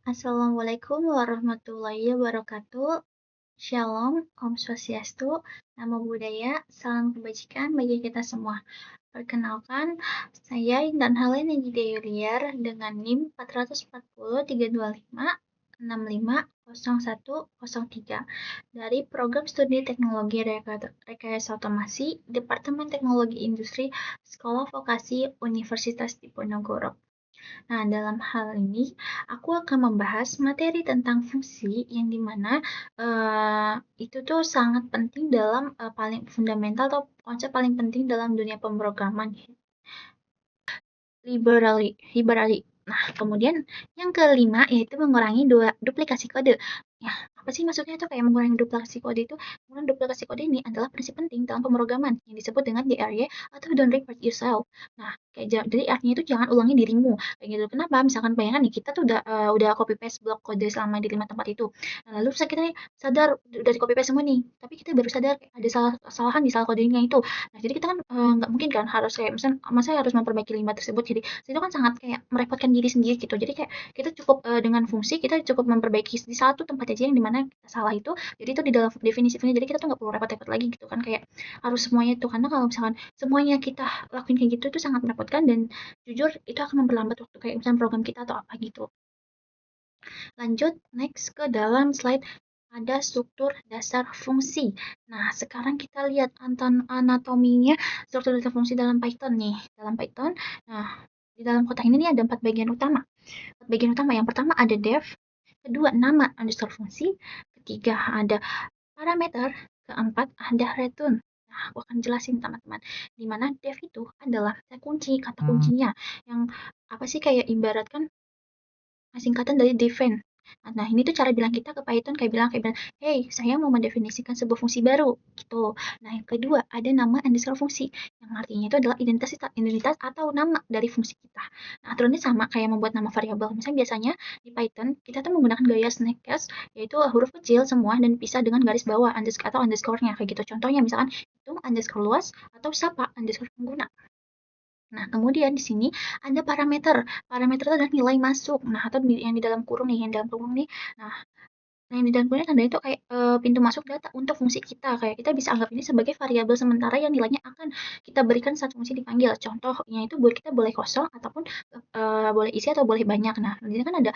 Assalamualaikum warahmatullahi wabarakatuh. Shalom, Om Swastiastu, Namo Buddhaya, salam kebajikan bagi kita semua. Perkenalkan, saya Intan Helene Yuliar dengan NIM 440 325 650103 dari Program Studi Teknologi Rekayasa Otomasi, Departemen Teknologi Industri, Sekolah Vokasi Universitas Diponegoro. Nah, dalam hal ini, aku akan membahas materi tentang fungsi yang dimana itu tuh sangat penting dalam paling fundamental atau konsep paling penting dalam dunia pemrograman. Liberally. Nah, kemudian yang kelima yaitu mengurangi duplikasi kode. Ya, apa sih maksudnya itu kayak mengurangi duplikasi kode itu? Mengurangi duplikasi kode ini adalah prinsip penting dalam pemrograman yang disebut dengan DRY atau don't repeat yourself. Nah, jadi artinya itu jangan ulangi dirimu. Kayak gitu. Kenapa? Misalkan bayangan nih kita tuh udah copy paste blok kode selama di 5 tempat itu. Nah, lalu kita nih sadar udah di copy paste semua nih, tapi kita baru sadar ada kesalahan di salah codingnya itu. Nah, jadi kita kan nggak mungkin kan harus kayak misalnya masa harus memperbaiki 5 tersebut. Jadi itu kan sangat kayak merepotkan diri sendiri gitu. Jadi kayak kita cukup dengan fungsi kita cukup memperbaiki di satu tempat aja yang dimana kita salah itu. Jadi itu di dalam definisinya. Jadi kita tuh nggak perlu repot-repot lagi gitu kan kayak harus semuanya itu karena kalau misalkan semuanya kita lakuin kayak gitu itu sangat merepotkan dan jujur itu akan memperlambat waktu kayak misalnya program kita atau apa gitu. Lanjut next ke dalam slide ada struktur dasar fungsi. Nah, sekarang kita lihat anatominya struktur dasar fungsi dalam Python nih. Dalam Python, nah di dalam kotak ini nih ada 4 bagian utama. 4 bagian utama yang pertama ada def, kedua nama underscore fungsi, ketiga ada parameter, keempat ada return. Nah, aku akan jelasin teman-teman. Di mana def itu adalah kata kuncinya yang apa sih kayak ibaratkan singkatan dari define. Nah, ini tuh cara bilang kita ke Python kayak bilang, hey, saya mau mendefinisikan sebuah fungsi baru, gitu. Nah, yang kedua, ada nama underscore fungsi, yang artinya itu adalah identitas atau nama dari fungsi kita. Nah, aturannya sama kayak membuat nama variabel. Misalnya biasanya di Python, kita tuh menggunakan gaya snackcase, yaitu huruf kecil semua dan pisah dengan garis bawah atau underscore-nya, kayak gitu. Contohnya misalkan itu underscore luas atau sapa underscore pengguna. Nah, kemudian di sini ada parameter. Parameter itu adalah nilai masuk. Nah, atau yang di dalam kurung nih, yang dalam kurung nih. Nah, yang di dalam kurung tanda itu kayak pintu masuk data untuk fungsi kita. Kayak kita bisa anggap ini sebagai variabel sementara yang nilainya akan kita berikan saat fungsi dipanggil. Contohnya itu buat kita boleh kosong ataupun boleh isi atau boleh banyak. Nah, di sini kan ada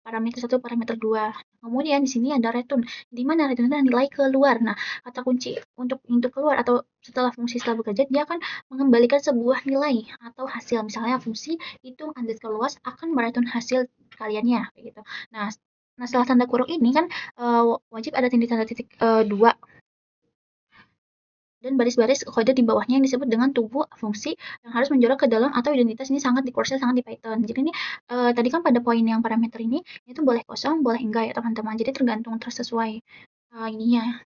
parameter 1, parameter 2. Kemudian di sini ada return, di mana return adalah nilai keluar. Nah, kata kunci untuk keluar atau setelah fungsi setelah bekerja, dia akan mengembalikan sebuah nilai atau hasil. Misalnya fungsi hitung underscore luas akan mereturn hasil kaliannya, kayak gitu. Nah, setelah tanda kurung ini kan wajib ada tanda titik 2 dan baris-baris kode di bawahnya yang disebut dengan tubuh fungsi yang harus menjorok ke dalam atau identitas ini sangat dikursor sangat di Python. Jadi ini tadi kan pada poin yang parameter ini itu boleh kosong, boleh enggak ya teman-teman. Jadi tergantung tersesuai ininya.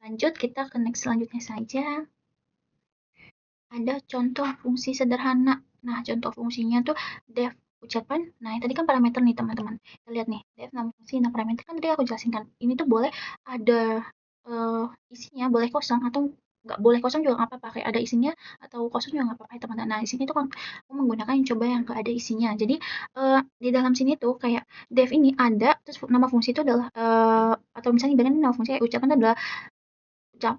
Lanjut kita ke next selanjutnya saja. Ada contoh fungsi sederhana. Nah, contoh fungsinya tuh def ucapan. Nah, tadi kan parameter nih teman-teman. Kita lihat nih, def nama fungsi, nah parameter kan tadi aku jelasin kan. Ini tuh boleh ada isinya, boleh kosong atau nggak boleh kosong juga nggak apa-apa. Kayak ada isinya atau kosong juga nggak apa-apa ya teman-teman. Nah, di sini tuh kan aku menggunakan yang coba yang nggak ada isinya. Jadi di dalam sini tuh kayak def ini ada, terus nama fungsi itu adalah atau misalnya ibaratnya nama fungsi ucapan itu adalah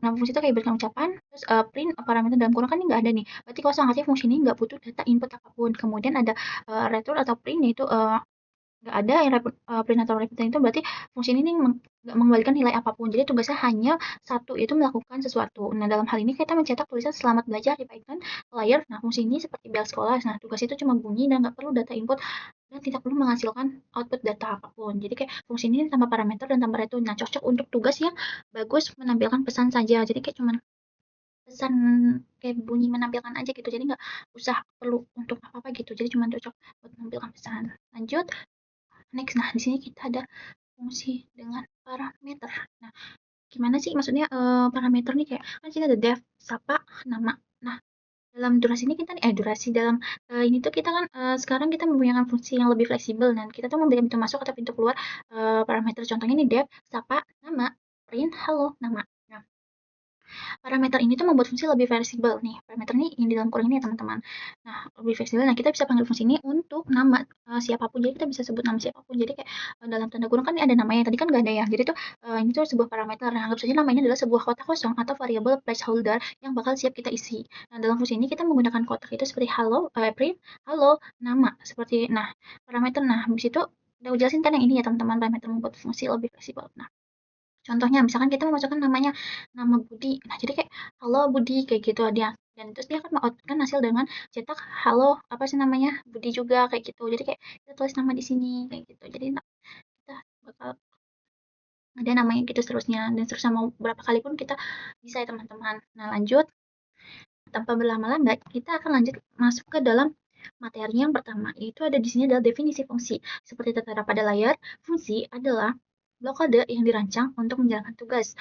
nama fungsi itu kayak berikan ucapan, terus print parameter dalam kurung kan ini nggak ada nih. Berarti kosong artinya fungsi ini nggak butuh data input apapun. Kemudian ada return atau print yaitu nggak ada yang print atau return itu berarti fungsi ini nggak mengembalikan nilai apapun. Jadi tugasnya hanya satu, yaitu melakukan sesuatu. Nah, dalam hal ini kita mencetak tulisan selamat belajar di Python layar. Nah, fungsi ini seperti bel sekolah. Nah, tugas itu cuma bunyi dan nggak perlu data input dan tidak perlu menghasilkan output data apapun. Jadi kayak fungsi ini tambah parameter dan tambah return. Nah, cocok untuk tugas yang bagus menampilkan pesan saja. Jadi kayak cuman pesan kayak bunyi menampilkan aja gitu. Jadi nggak usah perlu untuk apa-apa gitu. Jadi cuma cocok buat menampilkan pesan. Lanjut. Next, nah di sini kita ada fungsi dengan parameter. Nah, gimana sih maksudnya parameter nih kayak kan sini ada def, sapa, nama. Nah, dalam durasi ini kita durasi dalam ini tuh kita kan sekarang kita mempunyai fungsi yang lebih fleksibel dan kita tuh memberikan pintu masuk atau pintu keluar parameter contohnya nih def, sapa, nama, print, halo, nama. Nah, Parameter ini tuh membuat fungsi lebih fleksibel nih. Parameter ini yang di dalam kurung ini ya teman-teman. Nah, lebih fleksibel. Nah, kita bisa panggil fungsi ini untuk nama siapapun. Jadi kita bisa sebut nama siapapun. Jadi kayak dalam tanda kurung kan ini ada namanya. Tadi kan gak ada ya. Jadi tuh ini tuh sebuah parameter. Nah, anggap saja namanya adalah sebuah kotak kosong atau variable placeholder yang bakal siap kita isi. Nah, dalam fungsi ini kita menggunakan kotak itu seperti hello, print, halo, nama. Seperti, nah, parameter. Nah, habis itu udah jelasin kan yang ini ya teman-teman, parameter membuat fungsi lebih fleksibel. Nah, contohnya misalkan kita memasukkan namanya, nama Budi. Nah, jadi kayak halo Budi kayak gitu dia. Dan terus dia akan mengoutputkan hasil dengan cetak halo apa sih namanya Budi juga kayak gitu. Jadi kayak kita tulis nama di sini kayak gitu. Jadi kita bakal ada namanya gitu seterusnya dan seterusnya mau berapa kali pun kita bisa ya teman-teman. Nah, lanjut tanpa berlama-lama kita akan lanjut masuk ke dalam materi yang pertama, yaitu ada di sini adalah definisi fungsi. Seperti tertera pada layar, fungsi adalah blok kode yang dirancang untuk menjalankan tugas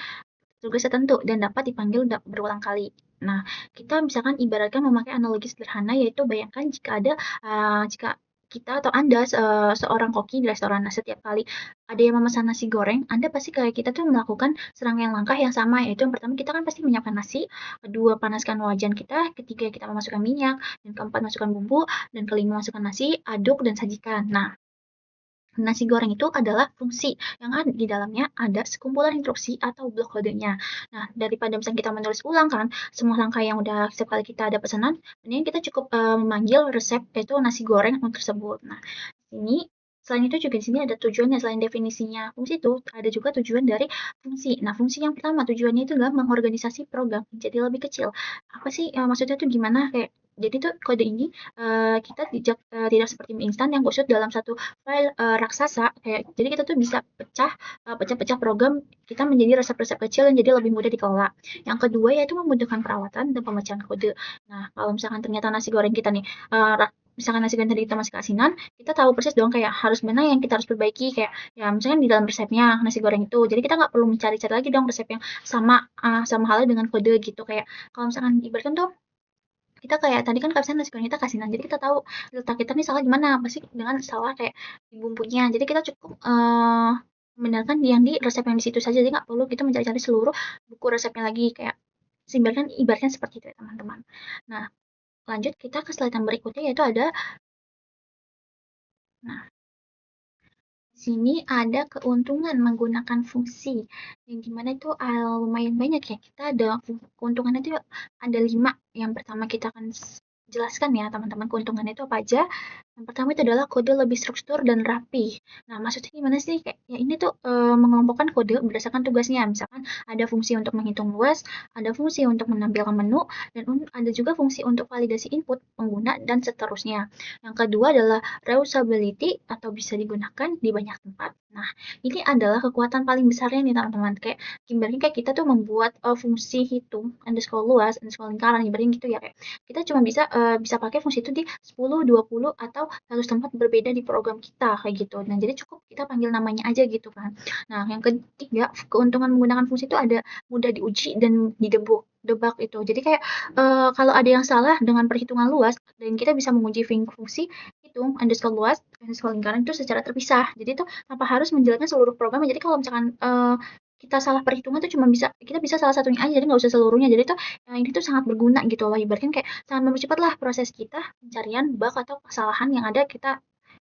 tertentu dan dapat dipanggil berulang kali. Nah, kita misalkan ibaratkan memakai analogi sederhana, yaitu bayangkan jika kita atau Anda seorang koki di restoran. Nah, setiap kali ada yang memesan nasi goreng, Anda pasti kayak kita tuh melakukan serangkaian langkah yang sama, yaitu yang pertama kita kan pasti menyiapkan nasi, kedua panaskan wajan kita, ketiga kita memasukkan minyak, dan keempat masukkan bumbu, dan kelima masukkan nasi, aduk dan sajikan. Nah, nasi goreng itu adalah fungsi yang ada di dalamnya ada sekumpulan instruksi atau blok kodenya. Nah, daripada misalnya kita menulis ulang kan semua langkah yang udah setiap kali kita ada pesanan, mending kita cukup memanggil resep yaitu nasi goreng tersebut. Nah, ini selain itu juga di sini ada tujuannya selain definisinya fungsi itu ada juga tujuan dari fungsi. Nah, fungsi yang pertama tujuannya itu adalah mengorganisasi program jadi lebih kecil. Apa sih maksudnya tuh gimana kayak jadi tuh kode ini kita tidak seperti mie instan yang kusut dalam satu file raksasa kayak jadi kita tuh bisa pecah-pecah program kita menjadi resep-resep kecil yang jadi lebih mudah dikelola. Yang kedua yaitu memudahkan perawatan dan pemecahan kode. Nah, kalau misalkan ternyata nasi goreng kita nih misalkan nasi goreng tadi kita masih keasinan, kita tahu persis dong kayak harus mana yang kita harus perbaiki kayak ya misalnya di dalam resepnya nasi goreng itu. Jadi kita nggak perlu mencari-cari lagi dong resep yang sama halnya dengan kode gitu kayak kalau misalkan ibaratkan tuh kita kayak tadi kan misalnya nasi goreng kita kasinan, jadi kita tahu letak kita nih salah gimana, pasti dengan salah kayak di bumbunya. Jadi kita cukup membenarkan yang di resep yang di situ saja, jadi nggak perlu kita mencari-cari seluruh buku resepnya lagi kayak ibaratkan seperti itu ya teman-teman. Nah, lanjut kita ke slide yang berikutnya yaitu ada nah sini ada keuntungan menggunakan fungsi yang dimana itu lumayan banyak ya kita ada keuntungannya itu ada 5. Yang pertama kita akan jelaskan ya teman-teman keuntungannya itu apa aja. Yang pertama itu adalah kode lebih struktur dan rapi. Nah, maksudnya gimana sih? Kayak ya ini tuh mengelompokkan kode berdasarkan tugasnya. Misalkan ada fungsi untuk menghitung luas, ada fungsi untuk menampilkan menu, dan ada juga fungsi untuk validasi input pengguna dan seterusnya. Yang kedua adalah reusability atau bisa digunakan di banyak tempat. Nah, ini adalah kekuatan paling besarnya nih teman-teman. Kayak ibaratnya kayak kita tuh membuat fungsi hitung underscore luas underscore lingkaran ibaratnya gitu ya kayak kita cuma bisa pakai fungsi itu di 10, 20 atau 100 tempat berbeda di program kita kayak gitu. Nah, jadi cukup kita panggil namanya aja gitu kan. Nah, yang ketiga, keuntungan menggunakan fungsi itu ada mudah diuji dan debak itu. Jadi kayak kalau ada yang salah dengan perhitungan luas dan kita bisa menguji fungsi hitung underscore luas underscore lingkaran itu secara terpisah. Jadi itu tanpa harus menjalankan seluruh program. Jadi kalau misalkan kita salah perhitungan tuh cuma kita bisa salah satunya aja jadi nggak usah seluruhnya. Jadi tuh ini tuh sangat berguna gitu loh ibaratnya kayak sangat mempercepat lah proses kita pencarian bug atau kesalahan yang ada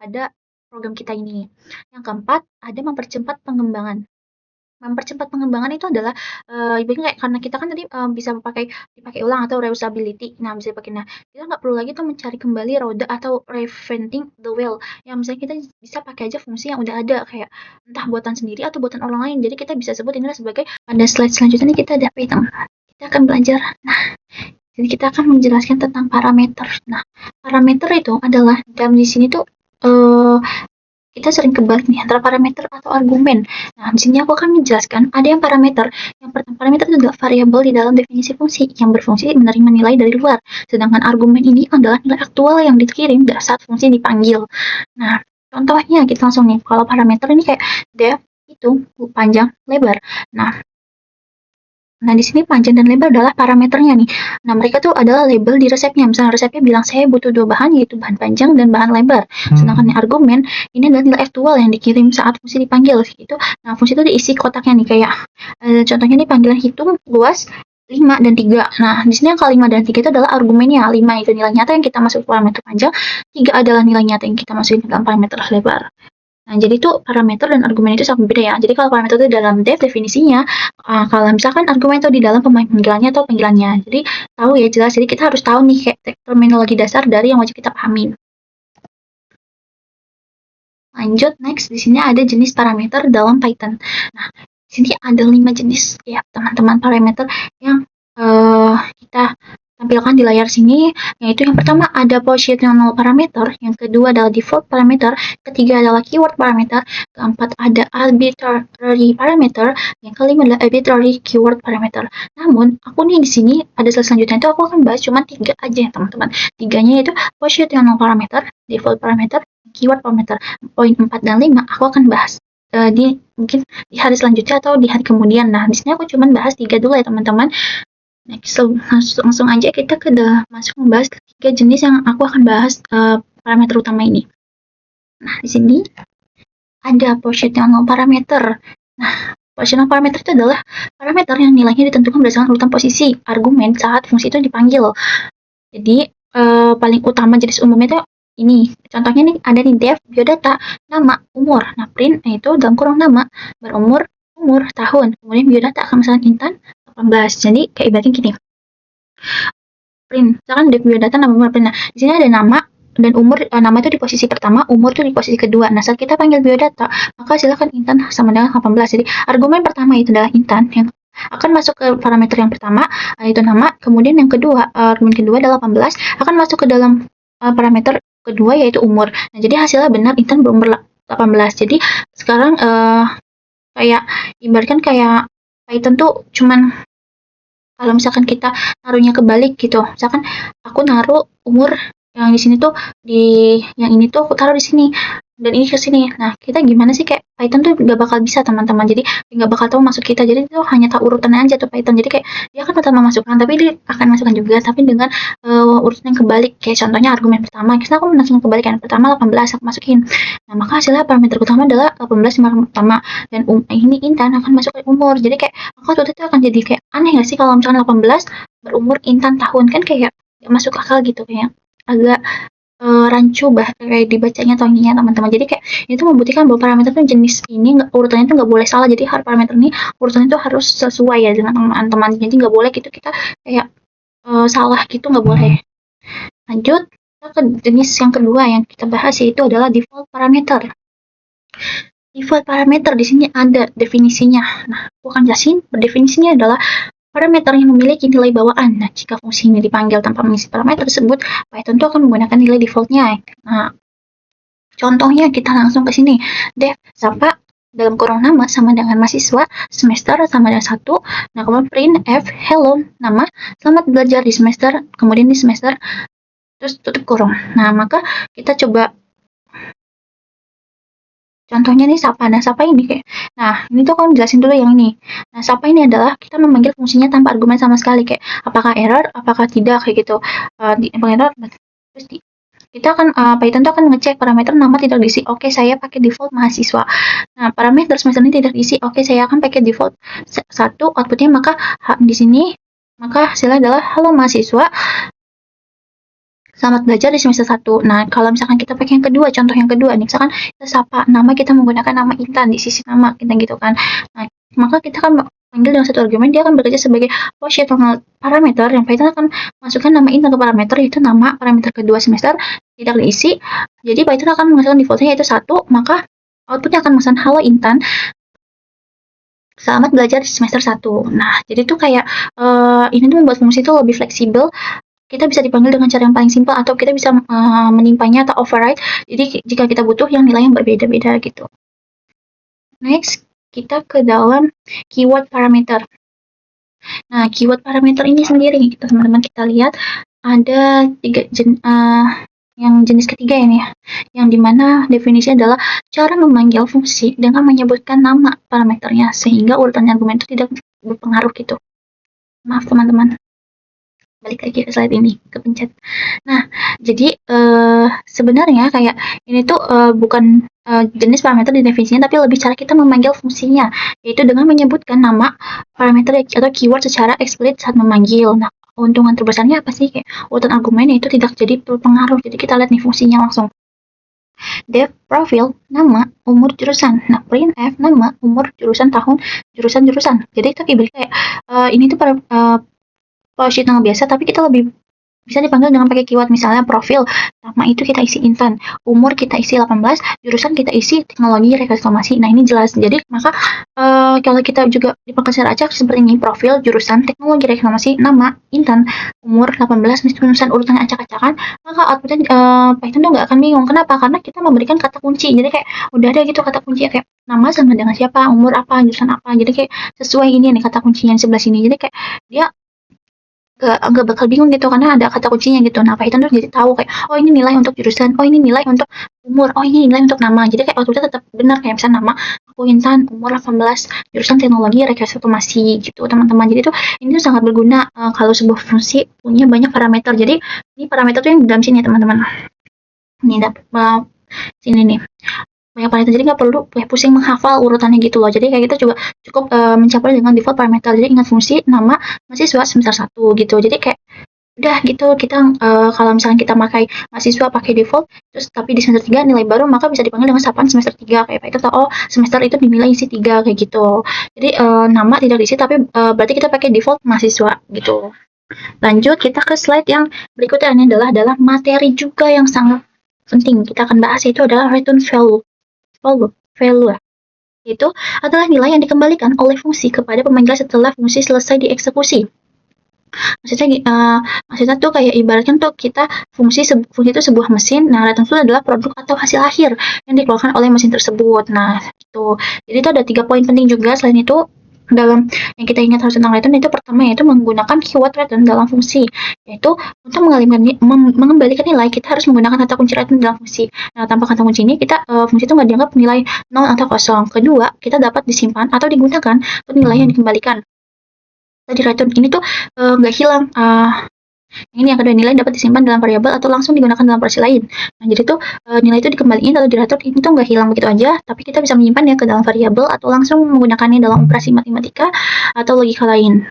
pada program kita ini. Yang keempat ada mempercepat pengembangan itu adalah ibaratnya kayak karena kita kan tadi bisa dipakai ulang atau reusability. Nah, bisa dipakai. Nah, kita nggak perlu lagi tuh mencari kembali roda atau reinventing the wheel. Yang misalnya kita bisa pakai aja fungsi yang udah ada kayak entah buatan sendiri atau buatan orang lain. Jadi kita bisa sebut ini sebagai pada slide selanjutnya kita ada apa ya teman? Kita akan belajar. Nah, jadi kita akan menjelaskan tentang parameter. Nah, parameter itu adalah dalam di sini tuh kita sering kebalik nih antara parameter atau argumen. Nah, di sini aku akan menjelaskan ada yang parameter. Yang pertama parameter itu adalah variabel di dalam definisi fungsi yang berfungsi menerima nilai dari luar. Sedangkan argumen ini adalah nilai aktual yang dikirim saat fungsi dipanggil. Nah, contohnya kita langsung nih, kalau parameter ini kayak depth itu panjang, lebar. Nah, di sini panjang dan lebar adalah parameternya nih. Nah, mereka tuh adalah label di resepnya. Misalnya resepnya bilang saya butuh 2 bahan, yaitu bahan panjang dan bahan lebar. Sedangkan argumen, ini adalah nilai aktual yang dikirim saat fungsi dipanggil. Nah, fungsi itu diisi kotaknya nih, kayak contohnya nih panggilan hitung luas 5 dan 3. Nah, di sini angka 5 dan 3 itu adalah argumennya. 5 itu nilai nyata yang kita masuk ke parameter panjang, 3 adalah nilai nyata yang kita masukin ke dalam parameter lebar. Nah, jadi itu parameter dan argumen itu sangat berbeda ya. Jadi kalau parameter itu dalam definisinya, kalau misalkan argumen itu di dalam panggilannya atau panggilannya. Jadi tahu ya jelas. Jadi kita harus tahu nih kayak terminologi dasar dari yang wajib kita pahami. Lanjut, next di sini ada jenis parameter dalam Python. Nah, di sini ada 5 jenis ya teman-teman parameter yang kita tampilkan di layar sini, yaitu yang pertama ada positional parameter, yang kedua adalah default parameter, ketiga adalah keyword parameter, keempat ada arbitrary parameter, yang kelima adalah arbitrary keyword parameter. Namun aku nih di sini ada slide selanjutnya itu aku akan bahas cuma 3 aja ya teman-teman. Tiganya itu positional parameter, default parameter, keyword parameter. Poin 4 dan 5 aku akan bahas mungkin di hari selanjutnya atau di hari kemudian. Nah, di sini aku cuma bahas 3 dulu ya teman-teman. Next, langsung aja kita masuk membahas ketiga jenis yang aku akan bahas parameter utama ini. Nah, di sini ada positional parameter. Nah, positional parameter itu adalah parameter yang nilainya ditentukan berdasarkan urutan posisi argumen saat fungsi itu dipanggil. Jadi, paling utama jenis umumnya itu ini. Contohnya nih ada nih def, biodata, nama, umur. Nah, print itu dalam kurung nama, berumur, umur, tahun. Kemudian biodata akan misalnya intan 18. Jadi kayak ibaratnya gini. Print, misalkan def biodata nama umur print. Nah, di sini ada nama dan umur, nama itu di posisi pertama, umur itu di posisi kedua. Nah, saat kita panggil biodata, maka silakan intan sama dengan 18. Jadi argumen pertama itu adalah intan yang akan masuk ke parameter yang pertama, yaitu nama. Kemudian yang kedua, argumen kedua adalah 18 akan masuk ke dalam parameter kedua yaitu umur. Nah, jadi hasilnya benar intan berumur 18. Jadi sekarang kayak ibaratkan kayak Python tuh cuman kalau misalkan kita naruhnya kebalik gitu. Misalkan aku naruh umur yang di sini tuh di yang ini tuh aku taruh di sini dan ini ke sini. Nah, kita gimana sih kayak Python tuh gak bakal bisa teman-teman. Jadi nggak bakal tahu masuk kita. Jadi itu hanya tahu urutannya aja tuh Python. Jadi kayak dia akan pertama masukkan, tapi dia akan masukkan juga tapi dengan urutan yang kebalik. Kayak contohnya argumen pertama, kita aku masukin kebalik kan. Pertama 18 aku masukin. Nah, maka hasilnya parameter utama adalah 18 yang pertama dan ini intan akan masuk ke umur. Jadi kayak maka waktu itu akan jadi kayak aneh gak sih kalau misalnya 18 berumur intan tahun, kan kayak gak masuk akal gitu, kayak agak rancu kayak dibacanya atau ininya teman-teman. Jadi kayak itu membuktikan bahwa parameter itu jenis ini urutannya itu nggak boleh salah. Jadi parameter ini urutannya itu harus sesuai ya dengan teman-teman. Jadi nggak boleh gitu kita kayak salah gitu, nggak boleh. Lanjut kita ke jenis yang kedua yang kita bahas, yaitu adalah default parameter. Default parameter di sini ada definisinya. Nah, aku akan jelasin. Definisinya adalah parameter yang memiliki nilai bawaan. Nah, jika fungsi ini dipanggil tanpa mengisi parameter tersebut, Python itu akan menggunakan nilai defaultnya. Nah, contohnya kita langsung ke sini. Def Sapa dalam kurung nama sama dengan mahasiswa, semester sama dengan 1. Nah, kemudian print F hello nama, selamat belajar di semester, kemudian di semester, terus tutup kurung. Nah, maka kita coba contohnya nih Sapa. Nah, Sapa ini kayak, nah ini tuh kan jelasin dulu yang ini. Nah, Sapa ini adalah kita memanggil fungsinya tanpa argumen sama sekali, kayak apakah error, apakah tidak, kayak gitu. Error, terus kita akan Python tuh akan ngecek parameter nama tidak diisi. Oke, saya pakai default mahasiswa. Nah, parameter semester ini tidak diisi. Oke, saya akan pakai default 1 outputnya, maka di sini maka hasilnya adalah halo mahasiswa, selamat belajar di semester 1. Nah, kalau misalkan kita pakai yang kedua, contoh yang kedua nih, misalkan kita sapa nama, kita menggunakan nama intan di sisi nama kita gitu kan. Nah, maka kita akan panggil dengan satu argumen, dia akan bekerja sebagai positional parameter yang Python akan masukkan nama intan ke parameter, yaitu nama parameter kedua semester tidak diisi. Jadi Python akan menghasilkan defaultnya yaitu 1, maka outputnya akan menghasilkan halo intan, selamat belajar di semester 1. Nah, jadi tuh kayak ini tuh membuat fungsi itu lebih fleksibel. Kita bisa dipanggil dengan cara yang paling simpel atau kita bisa menimpanya atau override. Jadi jika kita butuh yang nilai yang berbeda-beda gitu. Next, kita ke dalam keyword parameter. Nah, keyword parameter ini sendiri teman-teman kita lihat ada yang jenis ketiga ini ya, yang dimana definisinya adalah cara memanggil fungsi dengan menyebutkan nama parameternya sehingga urutan argumen itu tidak berpengaruh gitu. Maaf teman-teman. balik lagi ke slide ini, kepencet. Nah, jadi sebenarnya kayak ini tuh bukan jenis parameter di definisinya, tapi lebih cara kita memanggil fungsinya, yaitu dengan menyebutkan nama parameter atau keyword secara eksplisit saat memanggil. Nah, keuntungan terbesarnya apa sih? Kayak urutan argumen itu tidak jadi berpengaruh. Jadi kita lihat nih fungsinya langsung. Def, profil, nama, umur jurusan. Nah, printf, nama, umur, jurusan, tahun, jurusan. Jadi itu kayak ini tuh positional biasa, tapi kita lebih bisa dipanggil dengan pakai keyword, misalnya profil, nama itu kita isi Intan, umur kita isi 18, jurusan kita isi teknologi reklamasi. Nah, ini jelas. Jadi, maka kalau kita juga dipanggil secara acak seperti ini, profil, jurusan, teknologi reklamasi, nama, Intan, umur 18, meskipun urutannya acak-acakan, maka outputnya Python tuh nggak akan bingung. Kenapa? Karena kita memberikan kata kunci. Jadi kayak udah ada gitu kata kunci kayak nama sama dengan siapa, umur apa, jurusan apa. Jadi kayak sesuai ini nih kata kuncinya di sebelah sini. Jadi kayak dia nggak bakal bingung gitu karena ada kata kuncinya gitu. Nah, Python tuh jadi tahu kayak oh ini nilai untuk jurusan, oh ini nilai untuk umur, oh ini nilai untuk nama. Jadi kayak outputnya tetap benar kayak misalnya nama aku Intan, umur 18, jurusan teknologi rekayasa otomasi gitu teman-teman. Jadi tuh ini tuh sangat berguna kalau sebuah fungsi punya banyak parameter. Jadi ini parameter tuh yang di dalam sini ya teman-teman. Ini dapat sini nih banyak parameter, jadi nggak perlu kayak pusing menghafal urutannya gitu loh. Jadi kayak kita juga cukup mencapai dengan default parameter. Jadi ingat fungsi nama mahasiswa semester 1 gitu. Jadi kayak udah gitu kita kalau misalnya kita pakai mahasiswa pakai default terus tapi di semester 3 nilai baru, maka bisa dipanggil dengan sapaan semester 3 kayak itu atau oh semester itu dinilai isi 3 kayak gitu. Jadi nama tidak diisi tapi berarti kita pakai default mahasiswa gitu. Lanjut kita ke slide yang berikutnya, ini adalah materi juga yang sangat penting kita akan bahas, yaitu adalah return value itu adalah nilai yang dikembalikan oleh fungsi kepada pemanggil setelah fungsi selesai dieksekusi. Maksudnya tuh kayak ibaratkan tuh kita fungsi itu sebuah mesin. Nah, return value adalah produk atau hasil akhir yang dikeluarkan oleh mesin tersebut. Nah, itu. Jadi itu ada 3 poin penting juga selain itu dalam yang kita ingat harus tentang return. Itu pertama yaitu menggunakan keyword return dalam fungsi, yaitu untuk mengembalikan nilai kita harus menggunakan kata kunci return dalam fungsi. Nah, tanpa kata kunci ini kita fungsi itu nggak dianggap nilai 0 atau kosong. Kedua, kita dapat disimpan atau digunakan untuk nilai yang dikembalikan tadi return ini tuh nggak hilang. Ini yang kedua, nilai dapat disimpan dalam variabel atau langsung digunakan dalam operasi lain. Nah, jadi tuh nilai itu dikembalikan atau di return ini tuh nggak hilang begitu aja, tapi kita bisa menyimpannya ke dalam variabel atau langsung menggunakannya dalam operasi matematika atau logika lain.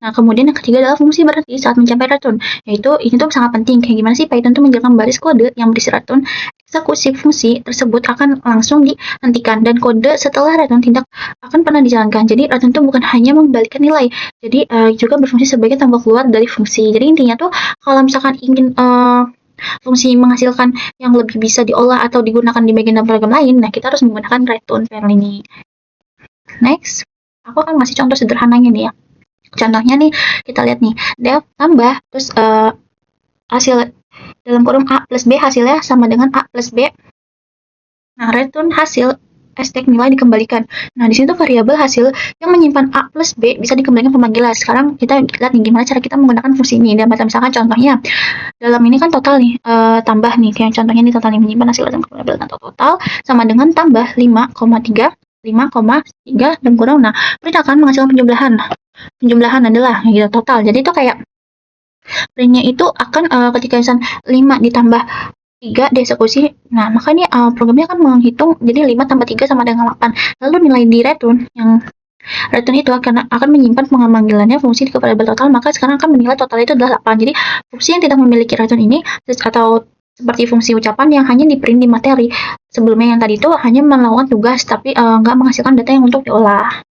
Nah, kemudian yang ketiga adalah fungsi berhenti saat mencapai return, yaitu ini tuh sangat penting. Kayak gimana sih Python tuh menjalankan baris kode yang berisi return, eksekusi fungsi tersebut akan langsung dihentikan dan kode setelah return tidak akan pernah dijalankan. Jadi return tuh bukan hanya mengembalikan nilai, jadi juga berfungsi sebagai tombol keluar dari fungsi. Jadi intinya tuh kalau misalkan ingin fungsi menghasilkan yang lebih bisa diolah atau digunakan di bagian dalam program lain, nah kita harus menggunakan return value ini. Next, aku akan ngasih contoh sederhananya nih ya. Contohnya nih, kita lihat nih, def tambah, terus hasil dalam kurung A plus B hasilnya sama dengan A plus B. Nah, return hasil hashtag nilai dikembalikan. Nah, di sini tuh variabel hasil yang menyimpan A plus B bisa dikembalikan pemanggilan. Sekarang kita lihat nih gimana cara kita menggunakan fungsi ini. Dan misalkan contohnya, dalam ini kan total nih, tambah nih, kayak contohnya ini total nih, menyimpan hasil dalam variabel total sama dengan tambah 5,3 dan kurang. Nah, print akan menghasilkan penjumlahan. Penjumlahan adalah gitu total. Jadi itu kayak printnya itu akan ketika misalnya 5 ditambah 3 dieksekusi. Nah, maka ini programnya akan menghitung jadi 5 tambah 3 sama dengan 8. Lalu nilai di return yang return itu akan menyimpan pemanggilannya fungsi ke variabel total, maka sekarang akan menilai total itu adalah 8. Jadi fungsi yang tidak memiliki return ini atau seperti fungsi ucapan yang hanya di print di materi sebelumnya yang tadi itu hanya melakukan tugas tapi nggak menghasilkan data yang untuk diolah.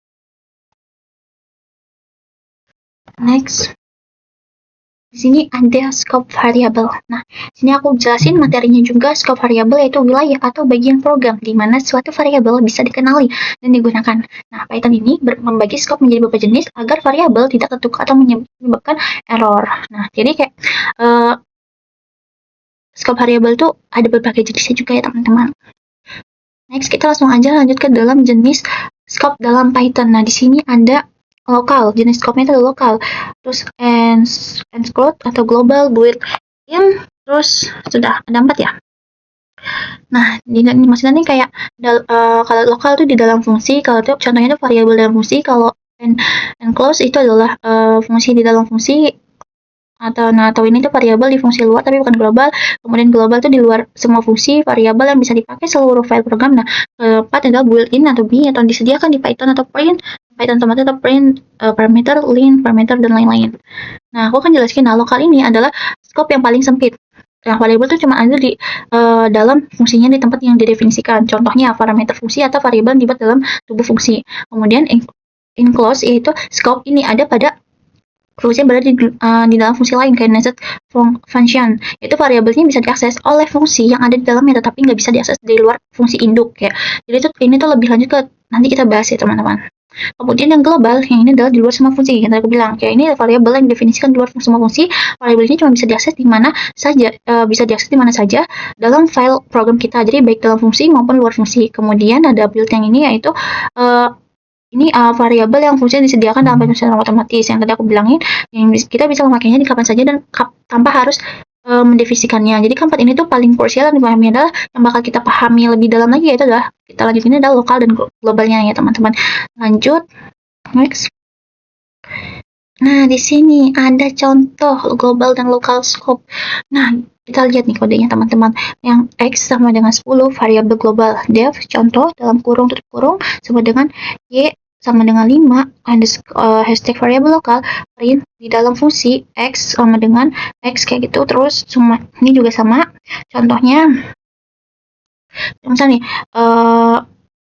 Next, di sini ada scope variable. Nah, sini aku jelasin materinya juga. Scope variable yaitu wilayah atau bagian program di mana suatu variabel bisa dikenali dan digunakan. Nah, Python ini membagi scope menjadi beberapa jenis agar variabel tidak tertukar atau menyebabkan error. Nah, jadi kayak scope variable itu ada berbagai jenisnya juga ya teman-teman. Next, kita langsung aja lanjut ke dalam jenis scope dalam Python. Nah, di sini ada lokal, jenis scope-nya itu lokal, terus enclosed atau global, built-in, terus sudah ada 4 ya. Nah, ini maksudnya nih kayak kalau lokal itu di dalam fungsi, kalau itu contohnya itu variabel dalam fungsi, kalau enclosed itu adalah fungsi di dalam fungsi, atau ini tuh variabel di fungsi luar tapi bukan global. Kemudian global tuh di luar semua fungsi variabel yang bisa dipakai seluruh file program. Nah, keempat adalah built-in atau B atau disediakan di Python atau print, Python otomatis atau print, parameter, len, parameter, dan lain-lain. Nah, aku akan jelaskan. Nah, lokal ini adalah scope yang paling sempit. Yang variabel itu cuma ada di dalam fungsinya di tempat yang didefinisikan. Contohnya parameter fungsi atau variabel yang dibuat dalam tubuh fungsi. Kemudian enclosed yaitu scope ini ada pada fungsi yang berada di dalam fungsi lain kayak nested function. Itu variabelnya bisa diakses oleh fungsi yang ada di dalamnya tetapi nggak bisa diakses di luar fungsi induk ya. Jadi ini tuh lebih lanjut ke nanti kita bahas ya teman-teman. Kemudian yang global, yang ini adalah di luar semua fungsi. Yang tadi aku bilang, kayak ini variabel yang didefinisikan di luar semua fungsi. Variabel ini cuma bisa diakses di mana saja, bisa diakses di mana saja dalam file program kita. Jadi baik dalam fungsi maupun luar fungsi. Kemudian ada build yang ini yaitu ini variabel yang fungsinya disediakan dalam Python secara otomatis. Yang tadi aku bilangin, yang kita bisa memakainya di kapan saja dan tanpa harus mendefinisikannya. Jadi keempat ini tuh paling krusial dan dipahami adalah yang bakal kita pahami lebih dalam lagi yaitu adalah kita lanjut ini adalah lokal dan globalnya ya teman-teman. Lanjut, next. Nah, di sini ada contoh global dan local scope. Nah, kita lihat nih kodenya teman-teman. Yang X sama dengan 10 variabel global. Def, contoh dalam kurung tutup kurung sama dengan Y sama dengan 5 hashtag variabel lokal print di dalam fungsi X sama dengan X kayak gitu. Terus semua ini juga sama. Contohnya misalnya nih,